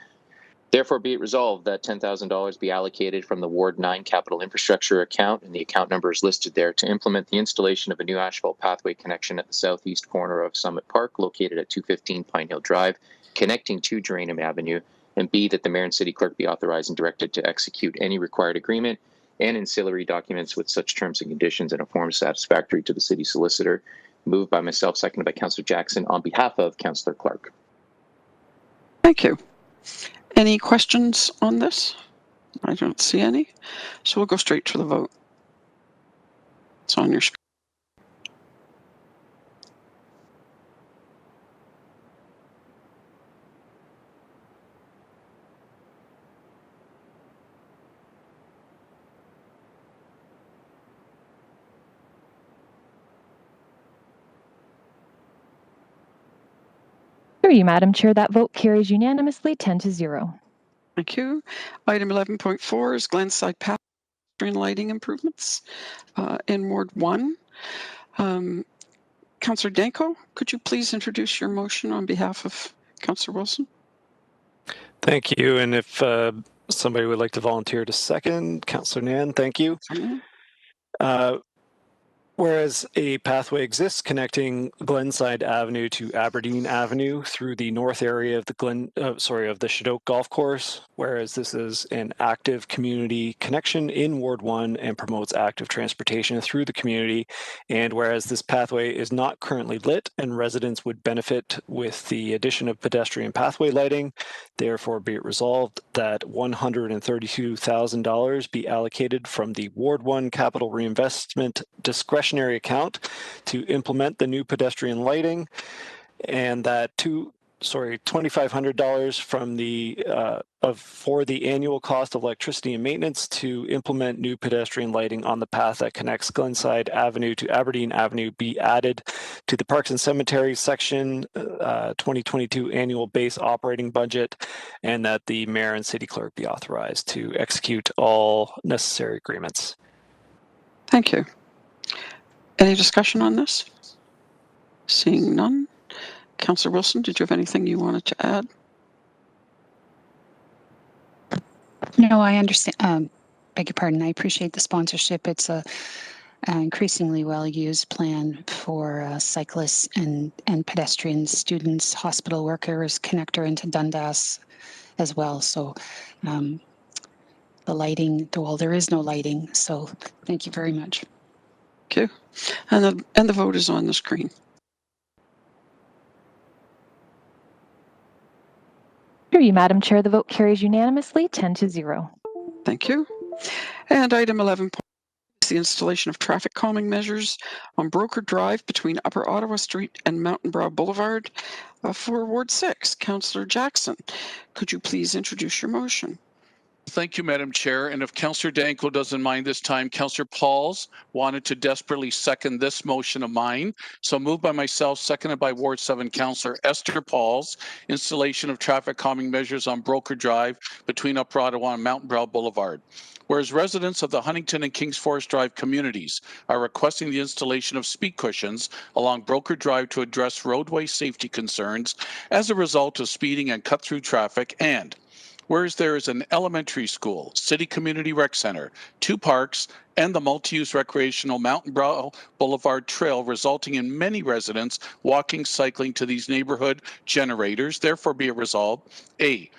therefore be it resolved that $10,000 be allocated from the Ward 9 capital infrastructure account, and the account number is listed there, to implement the installation of a new asphalt pathway connection at the southeast corner of Summit Park, located at 215 Pine Hill Drive, connecting to Geranium Avenue, and B, that the mayor and city clerk be authorized and directed to execute any required agreement and ancillary documents with such terms and conditions in a form satisfactory to the city solicitor. Moved by myself, seconded by Councillor Jackson on behalf of Councillor Clark. Thank you. Any questions on this? I don't see any. So we'll go straight to the vote. It's on your screen. Through you, Madam Chair, that vote carries unanimously 10-0. Thank you. Item 11.4 is Glenside Path lighting improvements in Ward 1. Councillor Danko, could you please introduce your motion on behalf of Councillor Wilson? Thank you. And if somebody would like to volunteer to second, Councillor Nan, thank you. Whereas a pathway exists connecting Glenside Avenue to Aberdeen Avenue through the north area of the of the Shadoke Golf Course, whereas this is an active community connection in Ward 1 and promotes active transportation through the community, and whereas this pathway is not currently lit and residents would benefit with the addition of pedestrian pathway lighting, therefore be it resolved that $132,000 be allocated from the Ward 1 Capital Reinvestment Discretionary account to implement the new pedestrian lighting, and that $2,500 from the for the annual cost of electricity and maintenance to implement new pedestrian lighting on the path that connects Glenside Avenue to Aberdeen Avenue be added to the Parks and Cemeteries section 2022 annual base operating budget, and that the mayor and city clerk be authorized to execute all necessary agreements. Thank you. Any discussion on this? Seeing none. Councillor Wilson, did you have anything you wanted to add? No, I understand. Beg your pardon. I appreciate the sponsorship. It's an increasingly well-used plan for cyclists and pedestrians, students, hospital workers, connector into Dundas as well. So the lighting, well, there is no lighting. So thank you very much. Thank you. And the vote is on the screen. Through you, Madam Chair, the vote carries unanimously, 10-0. Thank you. And item 11 is the installation of traffic calming measures on Broker Drive between Upper Ottawa Street and Mountain Brow Boulevard for Ward 6. Councillor Jackson, could you please introduce your motion? Thank you, Madam Chair. And if Councillor Danko doesn't mind this time, Councillor Pauls wanted to desperately second this motion of mine. So moved by myself, seconded by Ward 7 Councillor Esther Pauls, installation of traffic calming measures on Broker Drive between Upper Ottawa and Mountain Brow Boulevard. Whereas residents of the Huntington and Kings Forest Drive communities are requesting the installation of speed cushions along Broker Drive to address roadway safety concerns as a result of speeding and cut-through traffic, and whereas there is an elementary school, city community rec center, 2 parks, and the multi-use recreational Mountain Brow Boulevard Trail, resulting in many residents walking, cycling to these neighborhood generators. Therefore be it resolved, A,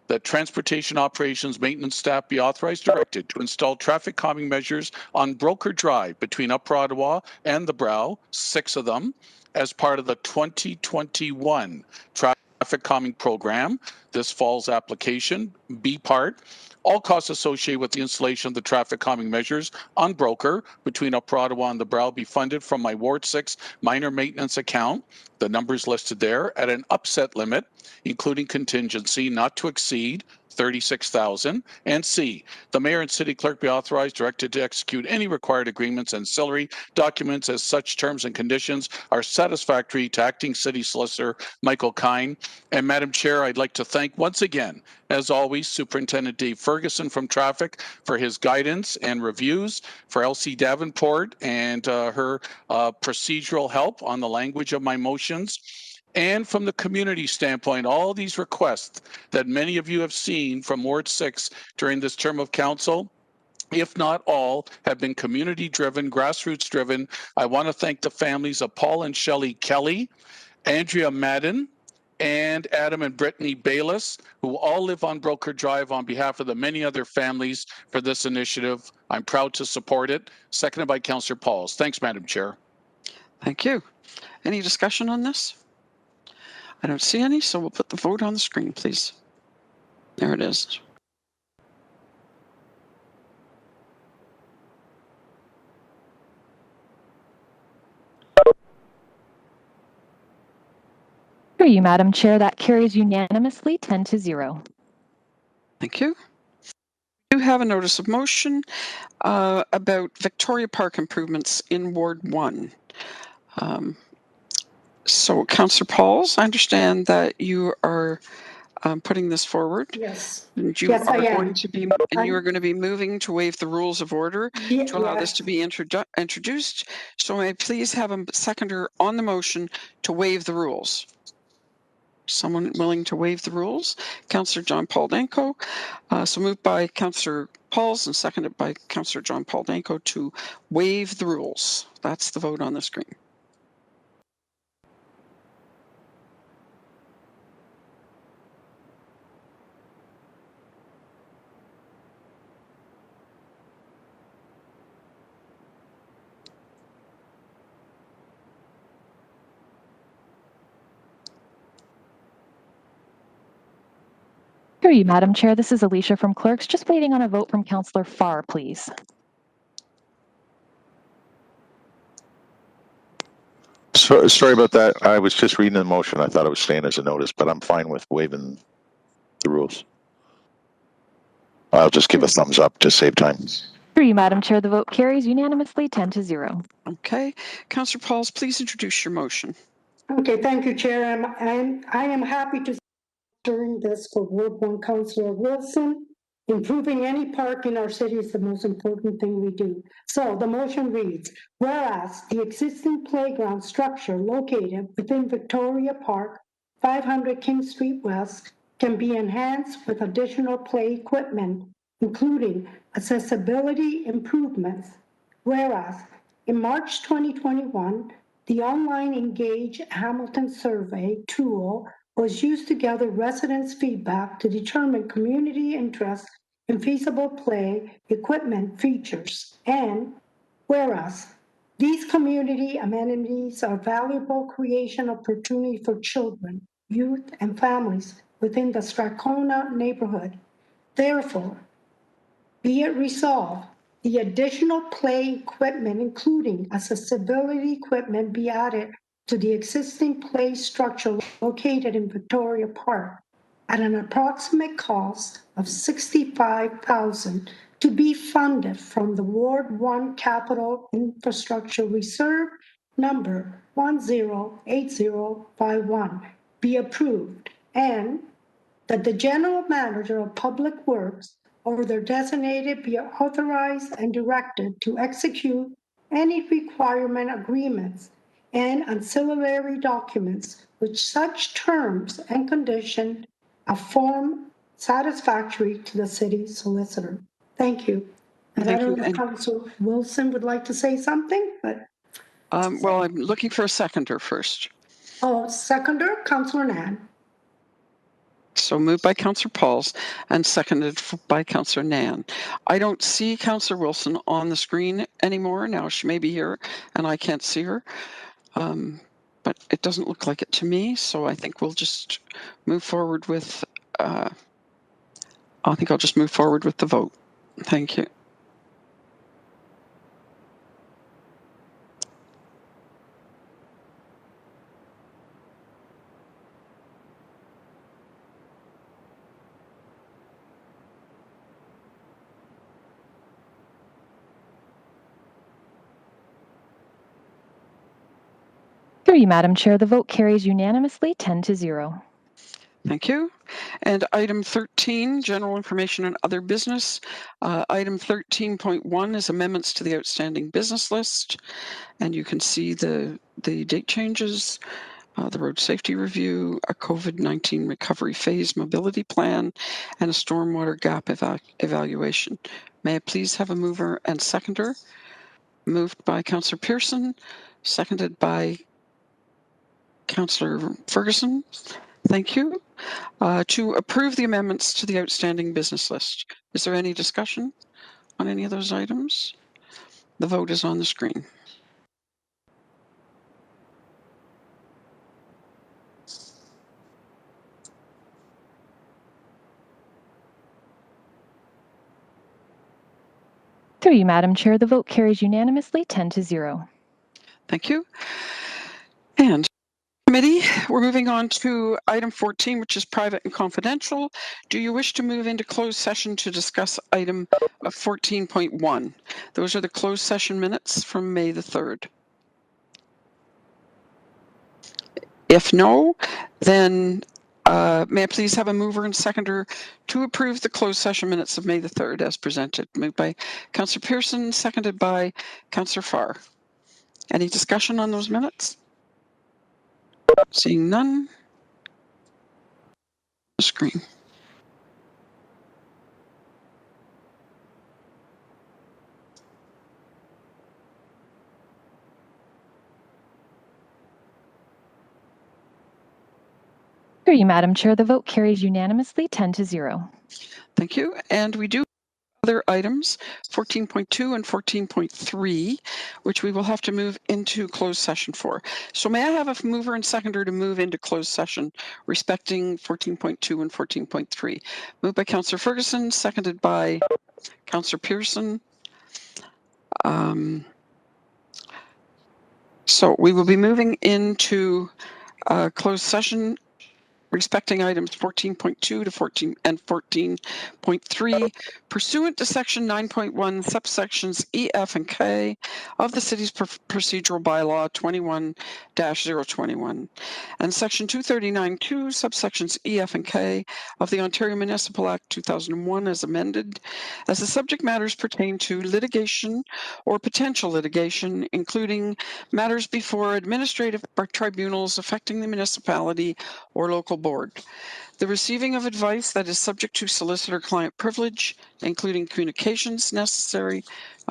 that transportation operations maintenance staff be authorized directed to install traffic calming measures on Broker Drive between Upper Ottawa and the Brow, 6 of them, as part of the 2021 traffic calming program. This fall's application, B part, all costs associated with the installation of the traffic calming measures on Broker between Upper Ottawa and the Brow be funded from my Ward 6 minor maintenance account, the numbers listed there, at an upset limit, including contingency not to exceed $36,000, and C, the mayor and city clerk be authorized, directed to execute any required agreements and ancillary documents as such terms and conditions are satisfactory to acting city solicitor Michael Kine. And Madam Chair, I'd like to thank once again, as always, Superintendent Dave Ferguson from Traffic for his guidance and reviews, for Elsie Davenport and her procedural help on the language of my motions. And from the community standpoint, all these requests that many of you have seen from Ward 6 during this term of council, if not all, have been community-driven, grassroots-driven. I want to thank the families of Paul and Shelley Kelly, Andrea Madden, and Adam and Brittany Bayless, who all live on Broker Drive, on behalf of the many other families for this initiative. I'm proud to support it. Seconded by Councillor Pauls. Thanks, Madam Chair. Thank you. Any discussion on this? I don't see any, so we'll put the vote on the screen, please. There it is. Through you, Madam Chair, that carries unanimously, 10-0. Thank you. We do have a notice of motion about Victoria Park improvements in Ward 1. So, Councillor Pauls, I understand that you are putting this forward. Yes. And you Yes, are I am. going to be, and you are going to be moving to waive the rules of order to allow this to be introduced. So, may I please have a seconder on the motion to waive the rules? Someone willing to waive the rules? Councillor John Paul Danko. So moved by Councillor Pauls and seconded by Councillor John Paul Danko to waive the rules. That's the vote on the screen. Through you, Madam Chair. This is Alicia from Clerks. Just waiting on a vote from Councillor Farr, please. Sorry about that. I was just reading the motion. I thought it was staying as a notice, but I'm fine with waiving the rules. I'll just give a thumbs up to save time. Through you, Madam Chair. The vote carries unanimously 10-0. Okay. Councillor Pauls, please introduce your motion. Okay, thank you, Chair. I am happy to during this for Ward 1 Councillor Wilson. Improving any park in our city is the most important thing we do. So the motion reads, whereas the existing playground structure located within Victoria Park, 500 King Street West, can be enhanced with additional play equipment, including accessibility improvements. Whereas in March 2021, the online Engage Hamilton survey tool was used to gather residents' feedback to determine community interest in feasible play equipment features. And whereas these community amenities are valuable creation opportunity for children, youth, and families within the Strathcona neighborhood. Therefore, be it resolved, the additional play equipment, including accessibility equipment, be added to the existing play structure located in Victoria Park at an approximate cost of $65,000 to be funded from the Ward 1 Capital Infrastructure Reserve number 108051 be approved, and that the General Manager of Public Works or their designated be authorized and directed to execute any requirement agreements and ancillary documents with such terms and conditions a form satisfactory to the city solicitor. Thank you. And I don't know if Councillor Wilson would like to say something, but. Well, I'm looking for a seconder first. Oh, seconder, Councillor Nan. So moved by Councillor Pauls and seconded by Councillor Nan. I don't see Councillor Wilson on the screen anymore. Now she may be here and I can't see her. But it doesn't look like it to me. So I think we'll just move forward with, I think I'll just move forward with the vote. Thank you. Through you, Madam Chair. The vote carries unanimously 10-0. Thank you. And item 13, general information and other business. Item 13.1 is amendments to the outstanding business list. And you can see the date changes, the road safety review, a COVID-19 recovery phase mobility plan, and a stormwater gap evaluation. May I please have a mover and seconder? Moved by Councillor Pearson, seconded by Councillor Ferguson. Thank you. To approve the amendments to the outstanding business list. Is there any discussion on any of those items? The vote is on the screen. Through you, Madam Chair. The vote carries unanimously 10-0. Thank you. And committee, we're moving on to item 14, which is private and confidential. Do you wish to move into closed session to discuss item 14.1? Those are the closed session minutes from May the 3rd. If no, then may I please have a mover and seconder to approve the closed session minutes of May the 3rd as presented. Moved by Councillor Pearson, seconded by Councillor Farr. Any discussion on those minutes? Seeing none. Screen. Through you, Madam Chair, the vote carries unanimously 10-0. Thank you. And we do other items, 14.2 and 14.3, which we will have to move into closed session for. So may I have a mover and seconder to move into closed session respecting 14.2 and 14.3? Moved by Councillor Ferguson, seconded by Councillor Pearson. So we will be moving into closed session respecting items 14.2 to 14 and 14.3 pursuant to section 9.1 subsections E, F, and K of the city's procedural bylaw 21-021 and section 239.2 subsections E, F, and K of the Ontario Municipal Act 2001 as amended, as the subject matters pertain to litigation or potential litigation, including matters before administrative tribunals affecting the municipality or local board. The receiving of advice that is subject to solicitor-client privilege, including communications necessary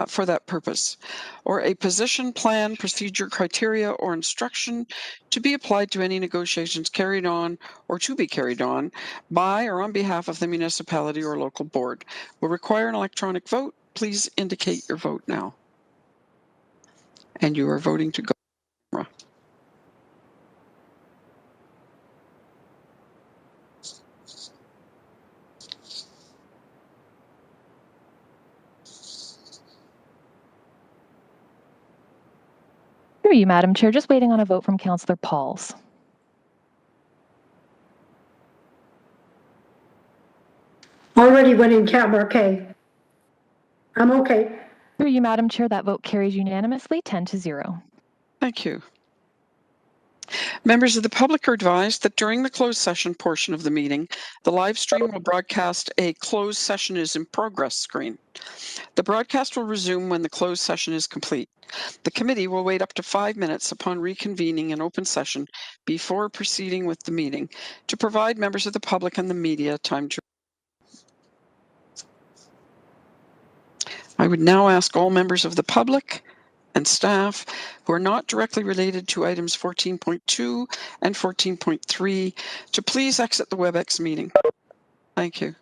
for that purpose, or a position, plan, procedure, criteria, or instruction to be applied to any negotiations carried on or to be carried on by or on behalf of the municipality or local board. Will require an electronic vote. Please indicate your vote now. And you are voting to go. Through you, Madam Chair, just waiting on a vote from Councillor Pauls. Already went in camera, okay. I'm okay. Through you, Madam Chair, that vote carries unanimously 10-0. Thank you. Members of the public are advised that during the closed session portion of the meeting, the live stream will broadcast a closed session is in progress screen. The broadcast will resume when the closed session is complete. The committee will wait up to 5 minutes upon reconvening an open session before proceeding with the meeting to provide members of the public and the media time to. I would now ask all members of the public and staff who are not directly related to items 14.2 and 14.3 to please exit the WebEx meeting. Thank you.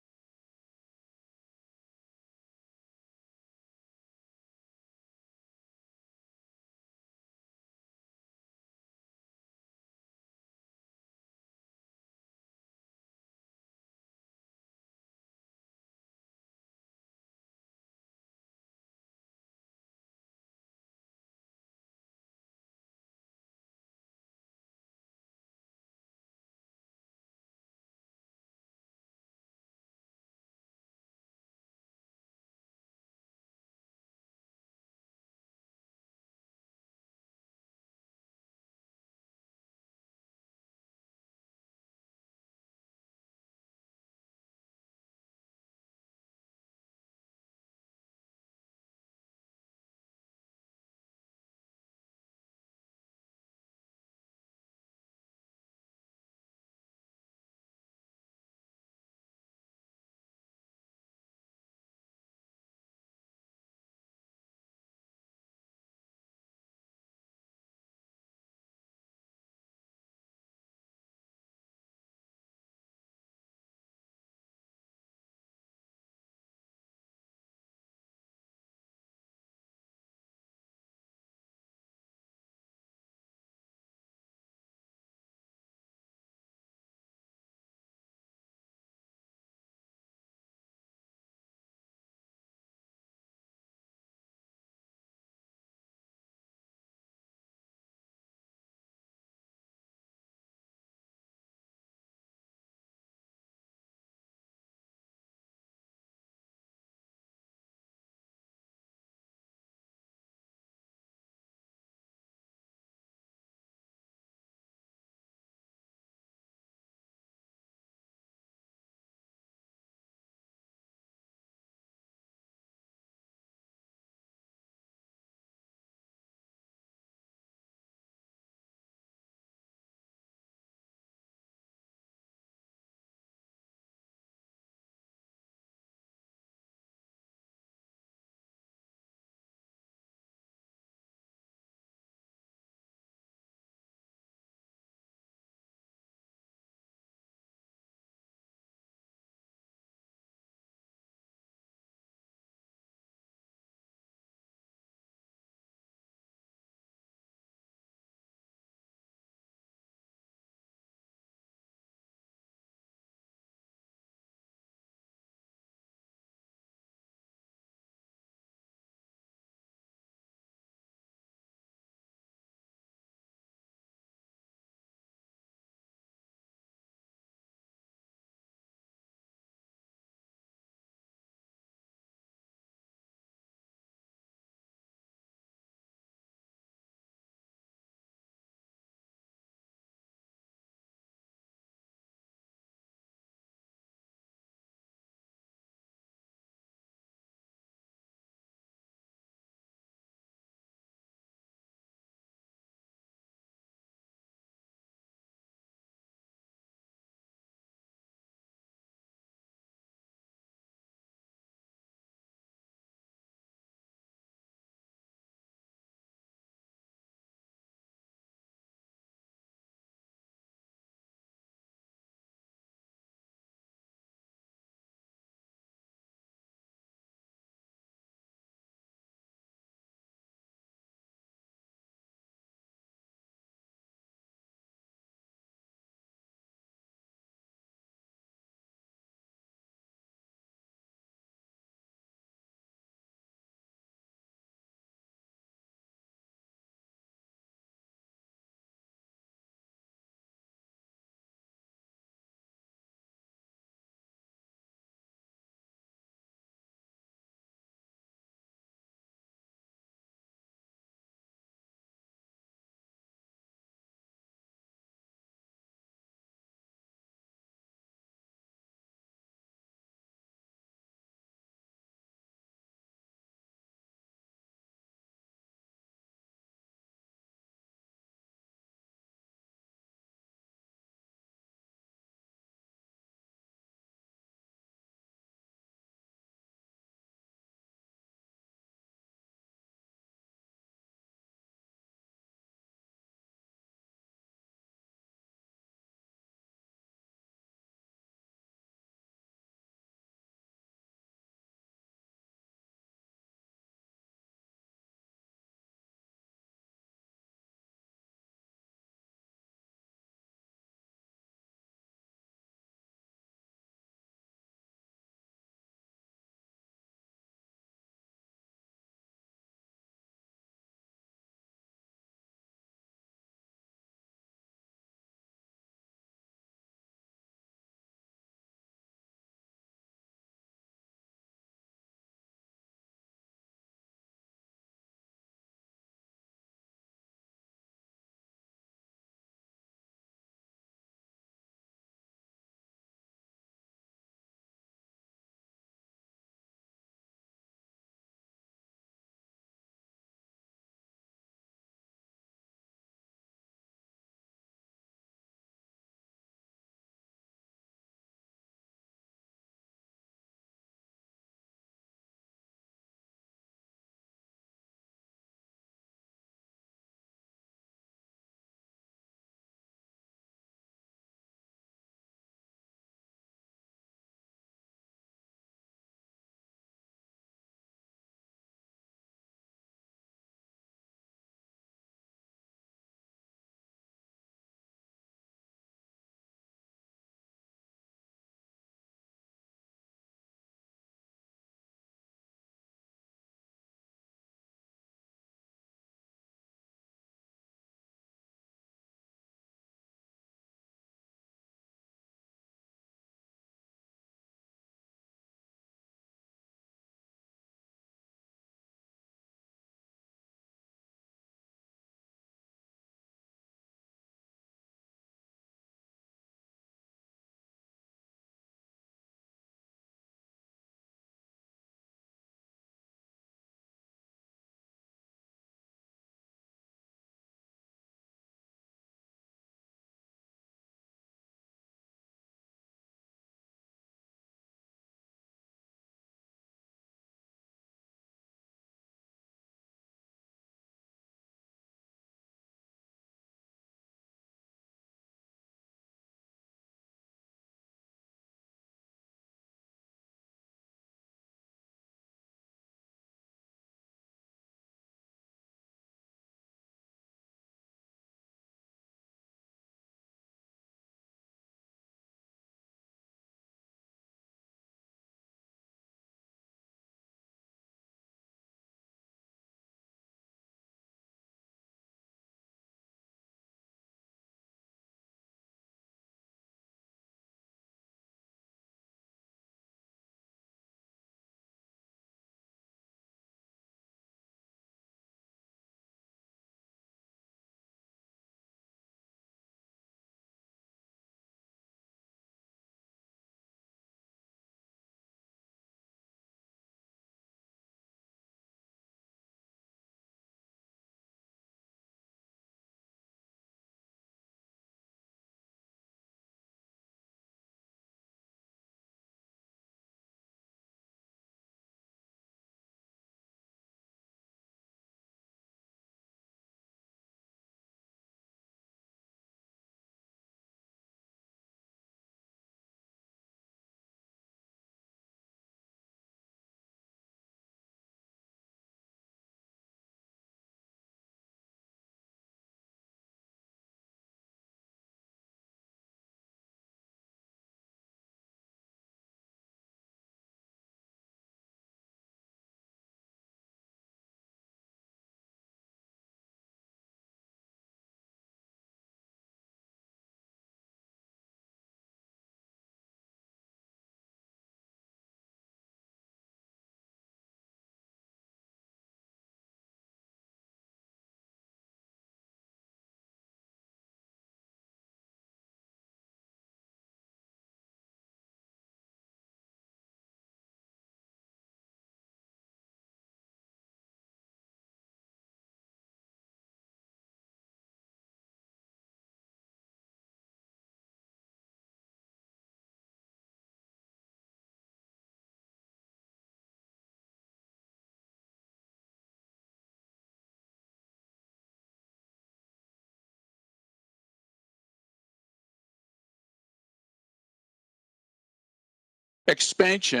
expansion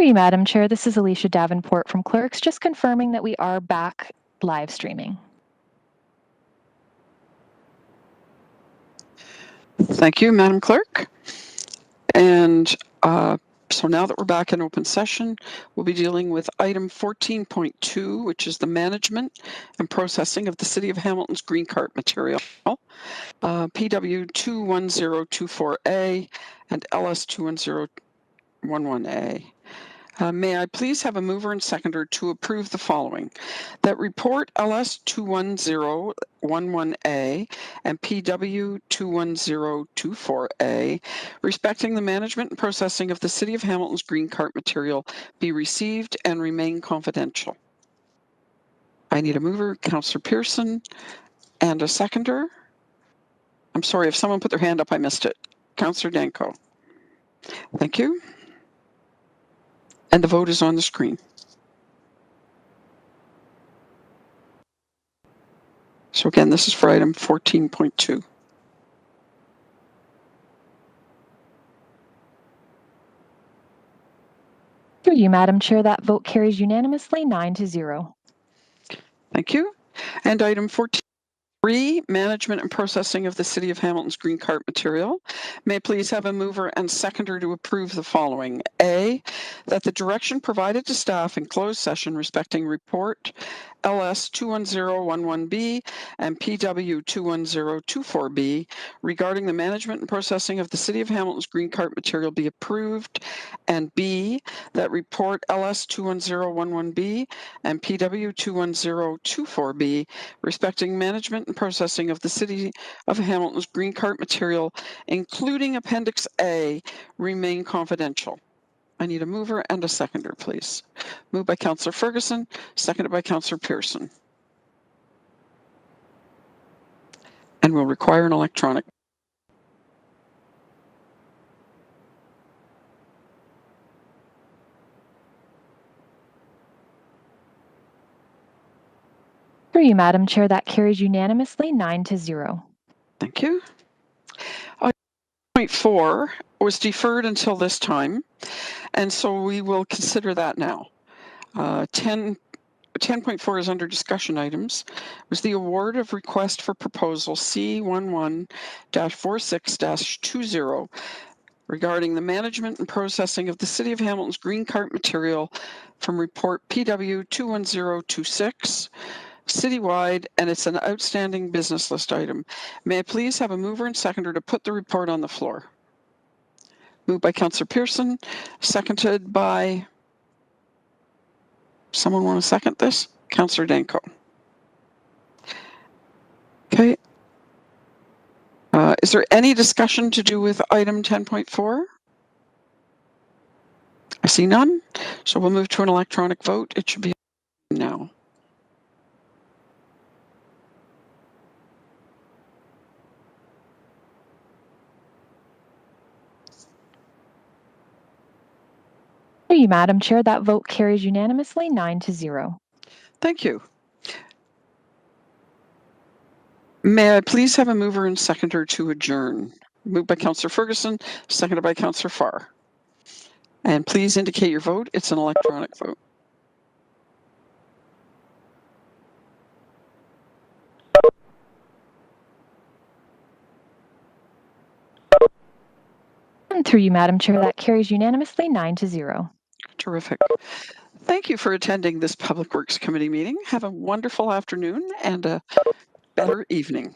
Through you, Madam Chair, this is Alicia Davenport from Clerks, just confirming that we are back live streaming. Thank you, Madam Clerk. And so now that we're back in open session, we'll be dealing with item 14.2, which is the management and processing of the City of Hamilton's green cart material, PW 21024A and LS 21011A. May I please have a mover and seconder to approve the following: that report LS 21011A and PW 21024A respecting the management and processing of the City of Hamilton's green cart material be received and remain confidential. I need a mover, Councillor Pearson, and a seconder. I'm sorry, if someone put their hand up, I missed it. Councillor Danko. Thank you. And the vote is on the screen. So again, this is for item 14.2. Through you, Madam Chair, that vote carries unanimously 9-0. Thank you. And item 14.3, management and processing of the City of Hamilton's green cart material. May I please have a mover and seconder to approve the following: A, that the direction provided to staff in closed session respecting report LS 21011B and PW 21024B regarding the management and processing of the City of Hamilton's green cart material be approved, and B, that report LS 21011B and PW 21024B respecting management and processing of the City of Hamilton's green cart material, including Appendix A, remain confidential. I need a mover and a seconder, please. Moved by Councillor Ferguson, seconded by Councillor Pearson. And will require an electronic. Through you, Madam Chair, that carries unanimously 9-0. Thank you. Item 4 was deferred until this time, and so we will consider that now. 10.4 is under discussion items. It was the award of request for proposal C11-46-20 regarding the management and processing of the City of Hamilton's green cart material from report PW 21026 citywide, and it's an outstanding business list item. May I please have a mover and seconder to put the report on the floor? Moved by Councillor Pearson, seconded by, someone want to second this? Councillor Danko. Okay. Is there any discussion to do with item 10.4? I see none, so we'll move to an electronic vote. It should be now. Through you, Madam Chair, that vote carries unanimously 9-0. Thank you. May I please have a mover and seconder to adjourn? Moved by Councillor Ferguson, seconded by Councillor Farr. And please indicate your vote. It's an electronic vote. And through you, Madam Chair, that carries unanimously 9-0. Terrific. Thank you for attending this Public Works Committee meeting. Have a wonderful afternoon and a better evening.